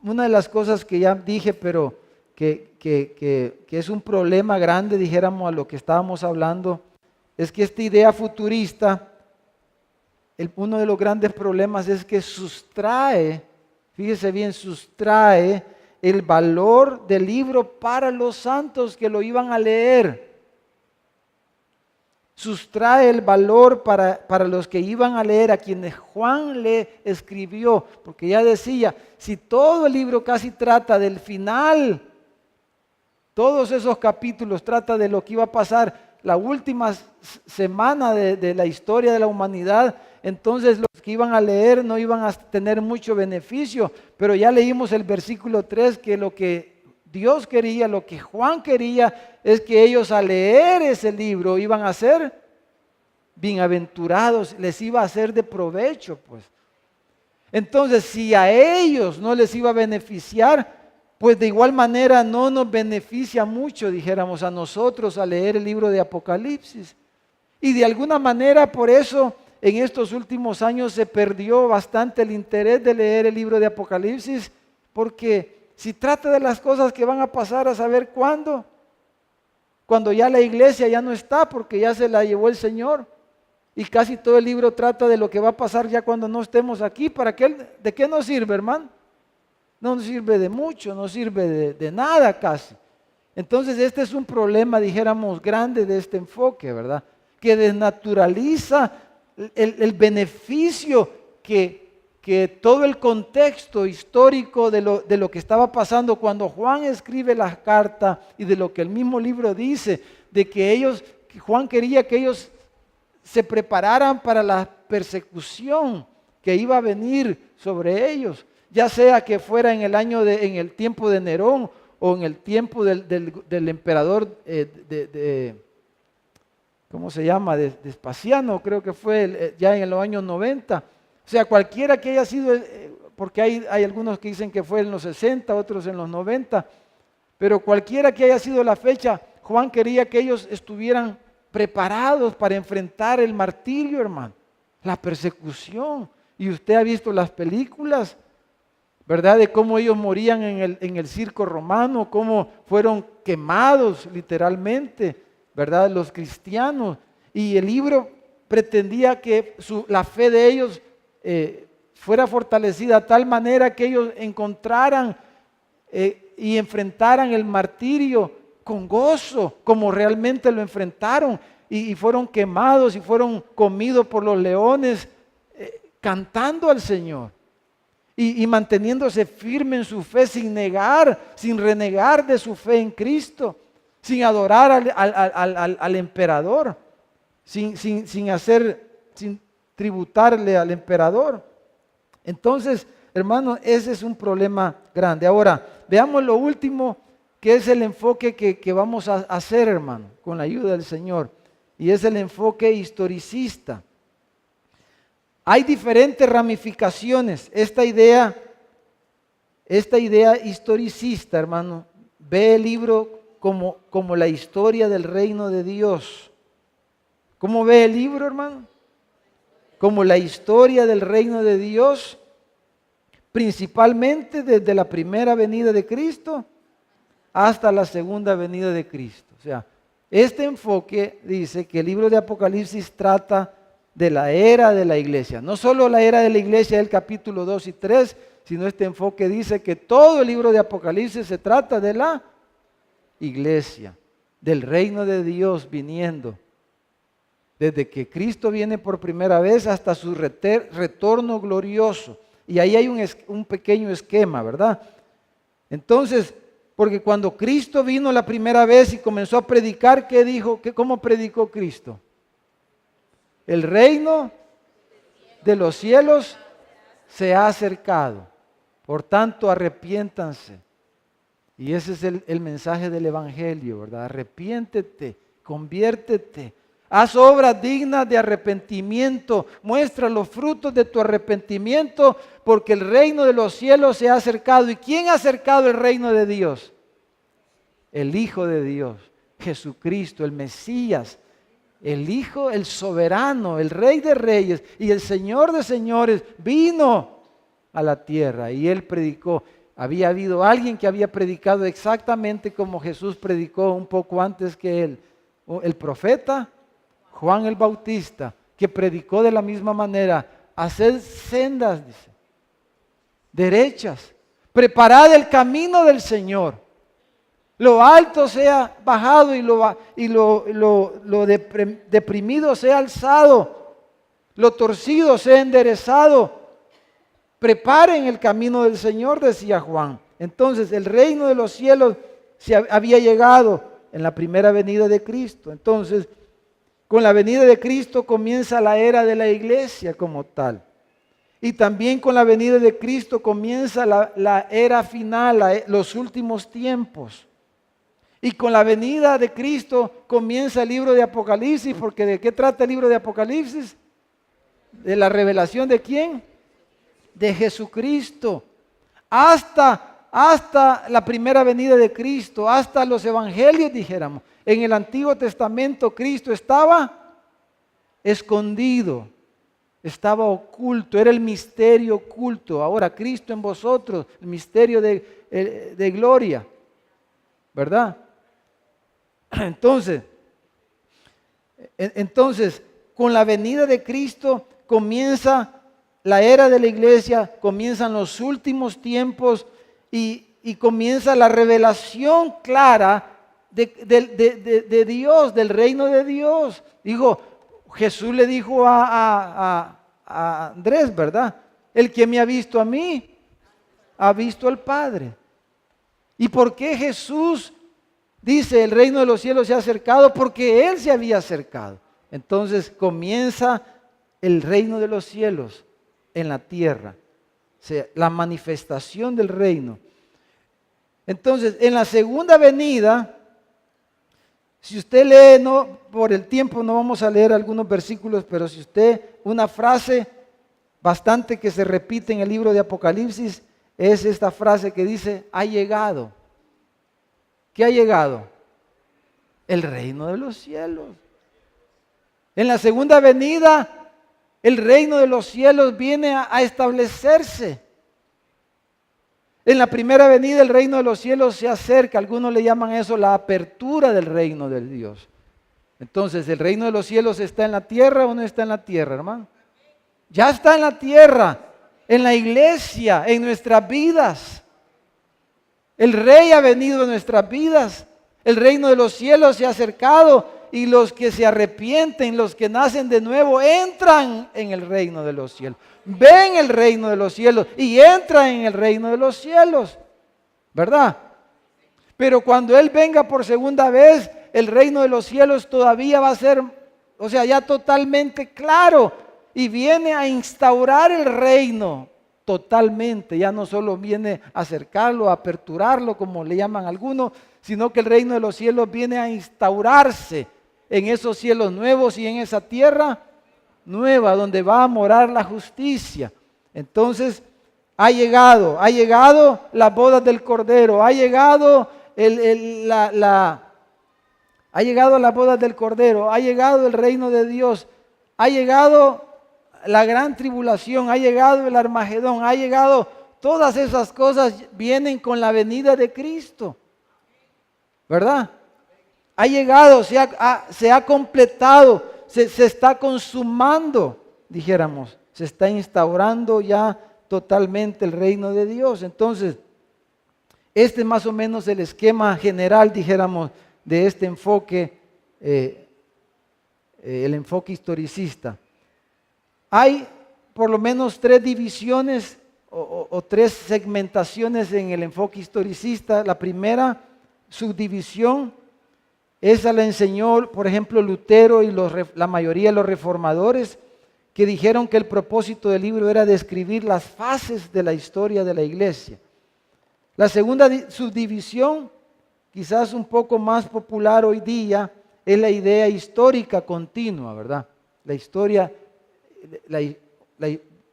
una de las cosas que ya dije, pero que es un problema grande, dijéramos, a lo que estábamos hablando, es que esta idea futurista, uno de los grandes problemas es que sustrae, fíjese bien, sustrae el valor del libro para los santos que lo iban a leer. Sustrae el valor para los que iban a leer, a quienes Juan le escribió, porque ya decía, si todo el libro casi trata del final, todos esos capítulos trata de lo que iba a pasar la última semana de la historia de la humanidad, entonces los que iban a leer no iban a tener mucho beneficio, pero ya leímos el versículo 3 que lo que Dios quería, lo que Juan quería, es que ellos al leer ese libro iban a ser bienaventurados, les iba a ser de provecho, pues. Entonces, si a ellos no les iba a beneficiar, pues de igual manera no nos beneficia mucho, dijéramos, a nosotros al leer el libro de Apocalipsis. Y de alguna manera, por eso, en estos últimos años se perdió bastante el interés de leer el libro de Apocalipsis, porque si trata de las cosas que van a pasar a saber cuándo, cuando ya la iglesia ya no está porque ya se la llevó el Señor, y casi todo el libro trata de lo que va a pasar ya cuando no estemos aquí. ¿De qué nos sirve, hermano? No nos sirve de mucho, no sirve de nada casi. Entonces este es un problema, dijéramos, grande de este enfoque, ¿verdad? Que desnaturaliza el beneficio que todo el contexto histórico de lo que estaba pasando cuando Juan escribe las cartas, y de lo que el mismo libro dice, de que Juan quería que ellos se prepararan para la persecución que iba a venir sobre ellos, ya sea que fuera en el tiempo de Nerón o en el tiempo del emperador ¿cómo se llama? De Vespasiano, creo que fue ya en los años 90. O sea, cualquiera que haya sido, porque hay algunos que dicen que fue en los 60, otros en los 90, pero cualquiera que haya sido la fecha, Juan quería que ellos estuvieran preparados para enfrentar el martirio, hermano, la persecución. Y usted ha visto las películas, ¿verdad? De cómo ellos morían en el circo romano, cómo fueron quemados literalmente, ¿verdad? Los cristianos. Y el libro pretendía que la fe de ellos fuera fortalecida de tal manera que ellos encontraran y enfrentaran el martirio con gozo, como realmente lo enfrentaron. y fueron quemados y fueron comidos por los leones, cantando al Señor y manteniéndose firme en su fe sin renegar de su fe en Cristo, sin adorar al emperador, sin tributarle al emperador. Entonces, hermano, ese es un problema grande. Ahora, veamos lo último, que es el enfoque que vamos a hacer, hermano, con la ayuda del Señor, y es el enfoque historicista. Hay diferentes ramificaciones. Esta idea historicista, hermano, ve el libro como la historia del reino de Dios. ¿Cómo ve el libro, hermano? Como la historia del reino de Dios, principalmente desde la primera venida de Cristo hasta la segunda venida de Cristo. O sea, este enfoque dice que el libro de Apocalipsis trata de la era de la iglesia. No solo la era de la iglesia del capítulo 2 y 3, sino este enfoque dice que todo el libro de Apocalipsis se trata de la iglesia, del reino de Dios viniendo. Desde que Cristo viene por primera vez hasta su retorno glorioso. Y ahí hay un pequeño esquema, ¿verdad? Entonces, porque cuando Cristo vino la primera vez y comenzó a predicar, ¿qué dijo? ¿Cómo predicó Cristo? El reino de los cielos se ha acercado. Por tanto, arrepiéntanse. Y ese es el mensaje del Evangelio, ¿verdad? Arrepiéntete, conviértete. Haz obras dignas de arrepentimiento. Muestra los frutos de tu arrepentimiento, porque el reino de los cielos se ha acercado. ¿Y quién ha acercado el reino de Dios? El Hijo de Dios, Jesucristo, el Mesías. El Hijo, el soberano, el Rey de Reyes y el Señor de Señores vino a la tierra y Él predicó. Había habido alguien que había predicado exactamente como Jesús predicó un poco antes que él. El profeta Juan el Bautista, que predicó de la misma manera. Haced sendas, dice, derechas, preparad el camino del Señor. Lo alto sea bajado y lo deprimido sea alzado, lo torcido sea enderezado. Preparen el camino del Señor, decía Juan. Entonces el reino de los cielos se había llegado en la primera venida de Cristo. Entonces, con la venida de Cristo comienza la era de la iglesia como tal. Y también con la venida de Cristo comienza la era final, los últimos tiempos. Y con la venida de Cristo comienza el libro de Apocalipsis, porque ¿de qué trata el libro de Apocalipsis? ¿De la revelación de quién? De Jesucristo. Hasta la primera venida de Cristo, hasta los evangelios, dijéramos. En el Antiguo Testamento Cristo estaba escondido, estaba oculto, era el misterio oculto. Ahora Cristo en vosotros, el misterio de gloria, ¿verdad? Entonces, con la venida de Cristo comienza la era de la iglesia, comienzan los últimos tiempos y comienza la revelación clara de Dios, del reino de Dios. Jesús le dijo a Andrés, ¿verdad? El que me ha visto a mí, ha visto al Padre. ¿Y por qué Jesús dice, el reino de los cielos se ha acercado? Porque Él se había acercado. Entonces comienza el reino de los cielos en la tierra. O sea, la manifestación del reino. Entonces, en la segunda venida, si usted lee, por el tiempo no vamos a leer algunos versículos, pero si usted, una frase bastante que se repite en el libro de Apocalipsis, es esta frase que dice, ha llegado. ¿Qué ha llegado? El reino de los cielos. En la segunda venida, el reino de los cielos viene a establecerse. En la primera venida, el reino de los cielos se acerca. Algunos le llaman eso la apertura del reino de Dios. Entonces, ¿el reino de los cielos está en la tierra o no está en la tierra, hermano? Ya está en la tierra, en la iglesia, en nuestras vidas. El Rey ha venido a nuestras vidas. El reino de los cielos se ha acercado y los que se arrepienten, los que nacen de nuevo, entran en el reino de los cielos. Ven el reino de los cielos y entran en el reino de los cielos, ¿verdad? Pero cuando Él venga por segunda vez, el reino de los cielos todavía va a ser, o sea, ya totalmente claro, y viene a instaurar el reino totalmente. Ya no solo viene a acercarlo, a aperturarlo, como le llaman algunos, sino que el reino de los cielos viene a instaurarse en esos cielos nuevos y en esa tierra nueva donde va a morar la justicia. Entonces ha llegado las bodas del Cordero, ha llegado ha llegado las bodas del Cordero, ha llegado el reino de Dios, ha llegado la gran tribulación, ha llegado el Armagedón, ha llegado, todas esas cosas vienen con la venida de Cristo, ¿verdad? Ha llegado, se ha completado, se está consumando, dijéramos, se está instaurando ya totalmente el reino de Dios. Entonces, este es más o menos el esquema general, dijéramos, de este enfoque, el enfoque historicista. Hay por lo menos 3 divisiones o 3 segmentaciones en el enfoque historicista. La primera subdivisión, esa la enseñó, por ejemplo, Lutero y la mayoría de los reformadores, que dijeron que el propósito del libro era describir las fases de la historia de la iglesia. La segunda subdivisión, quizás un poco más popular hoy día, es la idea histórica continua, ¿verdad? La historia,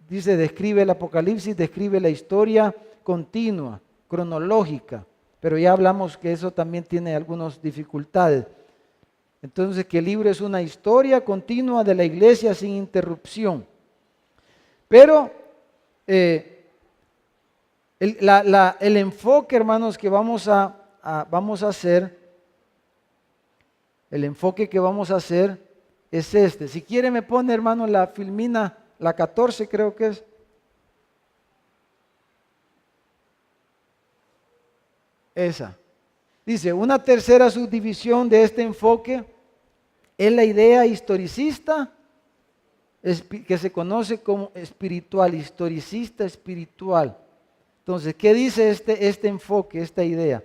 describe el Apocalipsis, describe la historia continua, cronológica, pero ya hablamos que eso también tiene algunas dificultades. Entonces, que el libro es una historia continua de la iglesia sin interrupción. Pero el enfoque, hermanos, que vamos a hacer, el enfoque que vamos a hacer es este. Si quiere me pone, hermano, la filmina, la 14 creo que es. Esa. Dice, una tercera subdivisión de este enfoque es la idea historicista, que se conoce como espiritual, historicista espiritual. Entonces, ¿qué dice este enfoque, esta idea?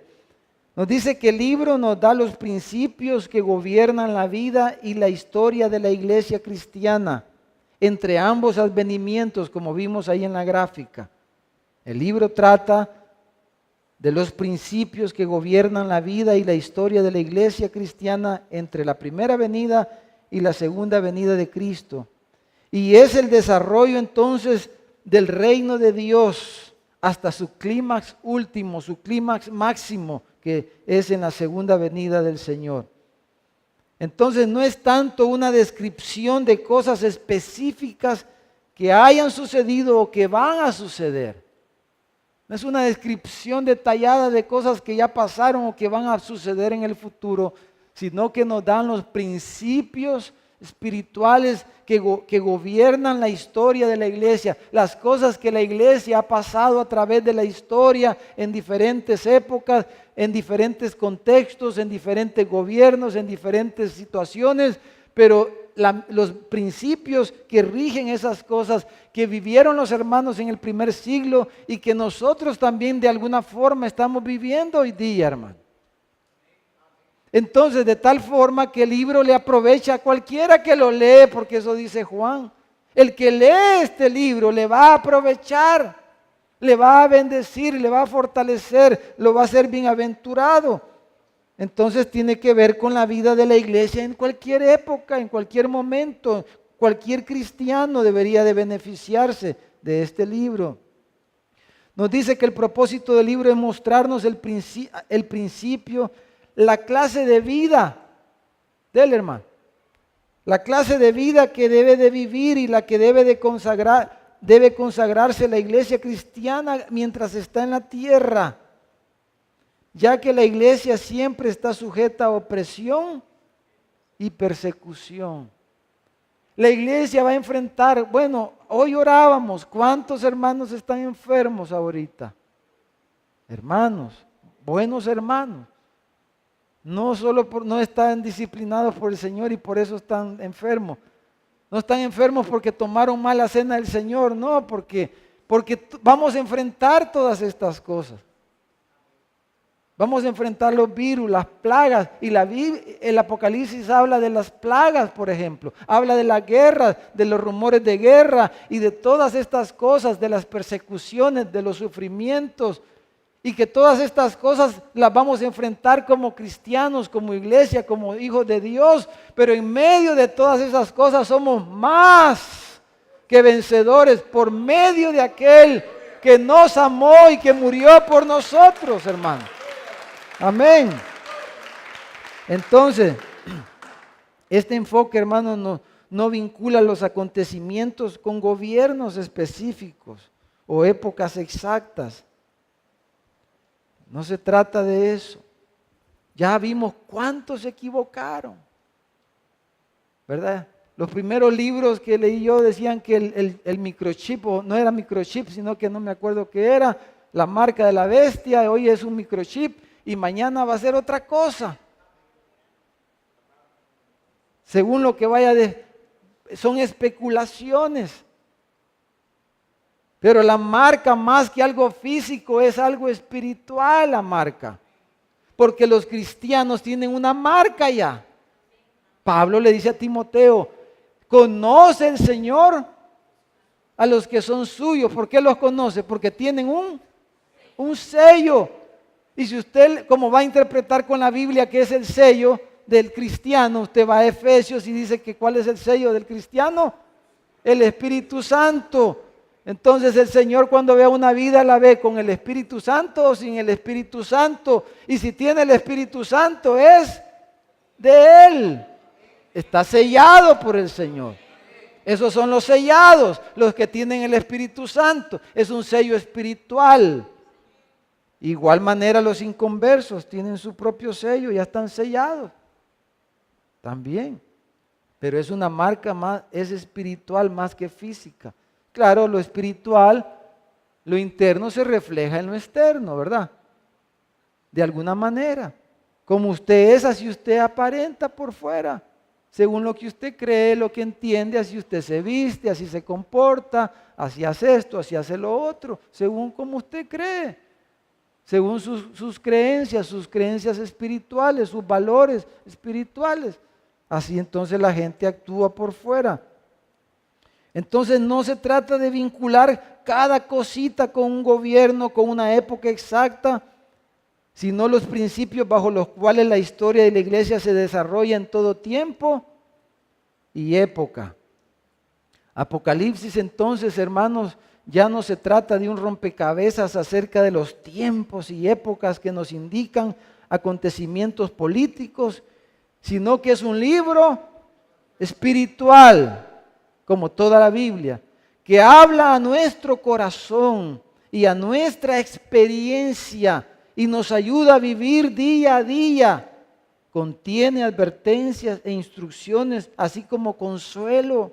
Nos dice que el libro nos da los principios que gobiernan la vida y la historia de la iglesia cristiana, entre ambos advenimientos, como vimos ahí en la gráfica. El libro trata de los principios que gobiernan la vida y la historia de la iglesia cristiana entre la primera venida y la segunda venida de Cristo. Y es el desarrollo entonces del reino de Dios hasta su clímax último, su clímax máximo, que es en la segunda venida del Señor. Entonces no es tanto una descripción de cosas específicas que hayan sucedido o que van a suceder. No es una descripción detallada de cosas que ya pasaron o que van a suceder en el futuro, sino que nos dan los principios espirituales que gobiernan la historia de la iglesia, las cosas que la iglesia ha pasado a través de la historia en diferentes épocas, en diferentes contextos, en diferentes gobiernos, en diferentes situaciones, pero los principios que rigen esas cosas que vivieron los hermanos en el primer siglo y que nosotros también de alguna forma estamos viviendo hoy día, hermano. Entonces, de tal forma que el libro le aprovecha a cualquiera que lo lee, porque eso dice Juan. El que lee este libro le va a aprovechar, le va a bendecir, le va a fortalecer, lo va a hacer bienaventurado. Entonces tiene que ver con la vida de la iglesia en cualquier época, en cualquier momento. Cualquier cristiano debería de beneficiarse de este libro. Nos dice que el propósito del libro es mostrarnos el principio, la clase de vida del hermano. La clase de vida que debe de vivir y la que debe consagrarse la iglesia cristiana mientras está en la tierra, ya que la iglesia siempre está sujeta a opresión y persecución. La iglesia va a enfrentar, bueno, hoy orábamos, ¿cuántos hermanos están enfermos ahorita? Hermanos, buenos hermanos. no están disciplinados por el Señor y por eso están enfermos. No están enfermos porque tomaron mala cena del Señor, no, porque vamos a enfrentar todas estas cosas. Vamos a enfrentar los virus, las plagas, y el Apocalipsis habla de las plagas, por ejemplo. Habla de las guerras, de los rumores de guerra y de todas estas cosas, de las persecuciones, de los sufrimientos. Y que todas estas cosas las vamos a enfrentar como cristianos, como iglesia, como hijos de Dios. Pero en medio de todas esas cosas somos más que vencedores por medio de aquel que nos amó y que murió por nosotros, hermano. Amén. Entonces, este enfoque, hermano, no vincula los acontecimientos con gobiernos específicos o épocas exactas. No se trata de eso. Ya vimos cuántos se equivocaron, ¿verdad? Los primeros libros que leí yo decían que el microchip, o no era microchip, sino que no me acuerdo qué era, la marca de la bestia, hoy es un microchip y mañana va a ser otra cosa. Según lo que son especulaciones. Pero la marca, más que algo físico, es algo espiritual, la marca. Porque los cristianos tienen una marca ya. Pablo le dice a Timoteo, conoce el Señor a los que son suyos. ¿Por qué los conoce? Porque tienen un sello. Y si usted, como va a interpretar con la Biblia que es el sello del cristiano, usted va a Efesios y dice que ¿cuál es el sello del cristiano? El Espíritu Santo. Entonces el Señor, cuando ve una vida, la ve con el Espíritu Santo o sin el Espíritu Santo. Y si tiene el Espíritu Santo, es de Él. Está sellado por el Señor. Esos son los sellados, los que tienen el Espíritu Santo. Es un sello espiritual. Igual manera los inconversos tienen su propio sello, ya están sellados. También. Pero es una marca más, es espiritual más que física. Claro, lo espiritual, lo interno se refleja en lo externo, ¿verdad? De alguna manera. Como usted es, así usted aparenta por fuera. Según lo que usted cree, lo que entiende, así usted se viste, así se comporta, así hace esto, así hace lo otro, según como usted cree. Según sus creencias espirituales, sus valores espirituales. Así entonces la gente actúa por fuera. Entonces no se trata de vincular cada cosita con un gobierno, con una época exacta, sino los principios bajo los cuales la historia de la iglesia se desarrolla en todo tiempo y época. Apocalipsis entonces, hermanos, ya no se trata de un rompecabezas acerca de los tiempos y épocas que nos indican acontecimientos políticos, sino que es un libro espiritual, como toda la Biblia, que habla a nuestro corazón y a nuestra experiencia y nos ayuda a vivir día a día. Contiene advertencias e instrucciones, así como consuelo.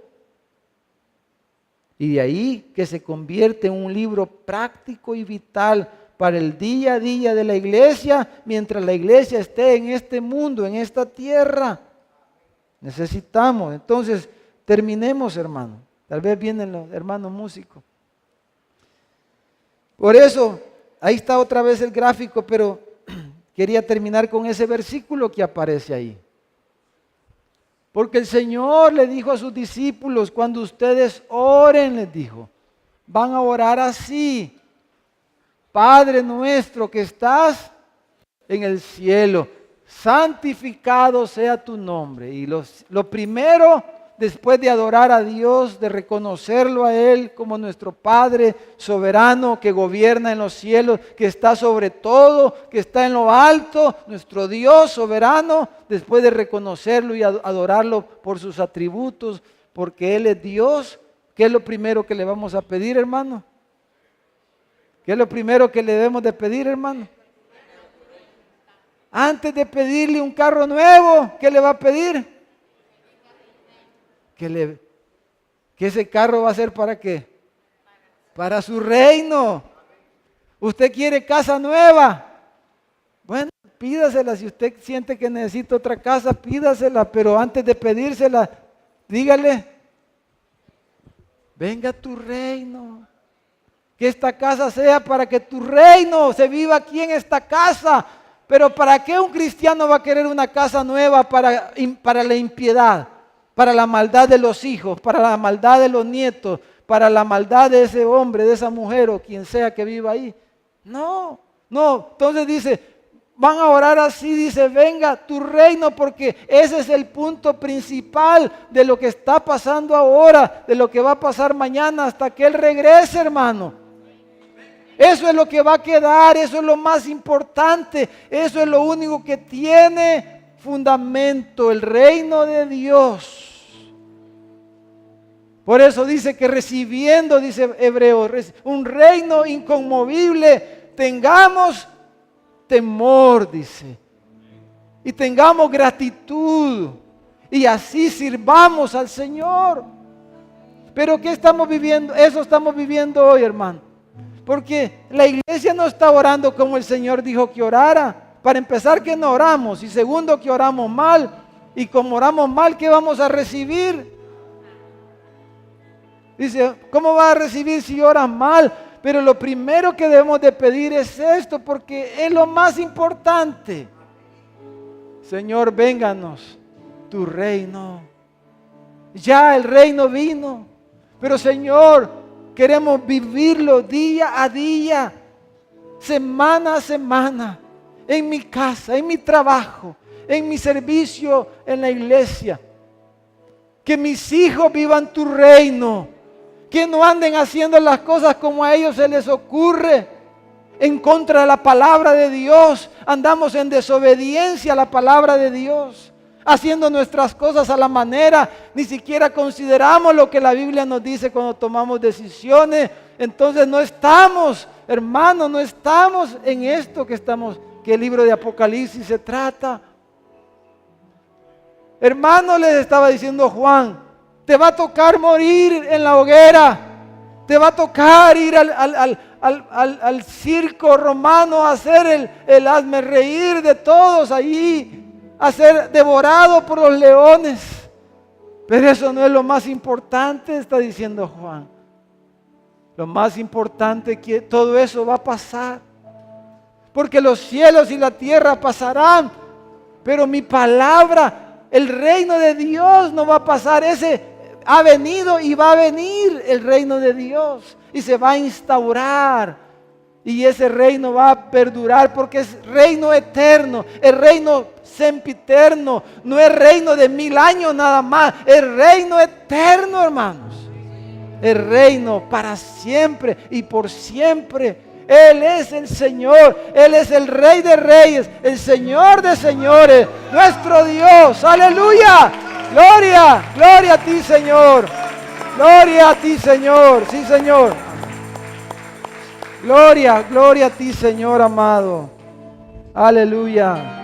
Y de ahí que se convierte en un libro práctico y vital para el día a día de la iglesia, mientras la iglesia esté en este mundo, en esta tierra. Necesitamos, entonces, terminemos, hermano. Tal vez vienen los hermanos músicos. Por eso, ahí está otra vez el gráfico, pero quería terminar con ese versículo que aparece ahí. Porque el Señor le dijo a sus discípulos, cuando ustedes oren, les dijo, van a orar así. Padre nuestro que estás en el cielo, santificado sea tu nombre. Y lo primero, después de adorar a Dios, de reconocerlo a Él como nuestro Padre soberano que gobierna en los cielos, que está sobre todo, que está en lo alto, nuestro Dios soberano, después de reconocerlo y adorarlo por sus atributos, porque Él es Dios, ¿qué es lo primero que le vamos a pedir, hermano? ¿Qué es lo primero que le debemos de pedir, hermano? Antes de pedirle un carro nuevo, ¿qué le va a pedir? Que ese carro va a ser ¿para qué? Para su reino. Usted quiere casa nueva. Bueno, pídasela. Si usted siente que necesita otra casa, pídasela, pero antes de pedírsela, dígale, venga tu reino. Que esta casa sea para que tu reino se viva aquí en esta casa. Pero ¿para qué un cristiano va a querer una casa nueva para la impiedad? Para la maldad de los hijos, para la maldad de los nietos, para la maldad de ese hombre, de esa mujer o quien sea que viva ahí. No. Entonces dice, van a orar así, dice, venga tu reino, porque ese es el punto principal de lo que está pasando ahora, de lo que va a pasar mañana hasta que Él regrese, hermano. Eso es lo que va a quedar, eso es lo más importante, eso es lo único que tiene fundamento, el reino de Dios. Por eso dice que recibiendo, dice Hebreos, un reino inconmovible, tengamos temor, dice, y tengamos gratitud, y así sirvamos al Señor. Pero ¿qué estamos viviendo? Eso estamos viviendo hoy, hermano. Porque la iglesia no está orando como el Señor dijo que orara. Para empezar, que no oramos. Y segundo, que oramos mal. Y como oramos mal, ¿qué vamos a recibir? Dice, ¿cómo vas a recibir si oras mal? Pero lo primero que debemos de pedir es esto, porque es lo más importante. Señor, vénganos tu reino. Ya el reino vino. Pero Señor, queremos vivirlo día a día, semana a semana, en mi casa, en mi trabajo, en mi servicio en la iglesia. Que mis hijos vivan tu reino, que no anden haciendo las cosas como a ellos se les ocurre, en contra de la palabra de Dios. Andamos en desobediencia a la palabra de Dios, haciendo nuestras cosas a la manera, ni siquiera consideramos lo que la Biblia nos dice cuando tomamos decisiones. Entonces no estamos, hermanos, no estamos en esto que el libro de Apocalipsis se trata. Hermano, les estaba diciendo Juan, te va a tocar morir en la hoguera, te va a tocar ir al circo romano a hacer el hazme reír de todos allí, a ser devorado por los leones. Pero eso no es lo más importante, está diciendo Juan. Lo más importante es que todo eso va a pasar, porque los cielos y la tierra pasarán, pero mi palabra, el reino de Dios no va a pasar. Ese ha venido y va a venir el reino de Dios y se va a instaurar. Y ese reino va a perdurar porque es reino eterno, es reino sempiterno, no es reino de 1000 años nada más, es reino eterno, hermanos. Es reino para siempre y por siempre. Él es el Señor, Él es el Rey de Reyes, el Señor de Señores, nuestro Dios. Aleluya, gloria, gloria a ti, Señor. Gloria a ti, Señor. Sí, Señor. Gloria, gloria a ti, Señor amado. Aleluya.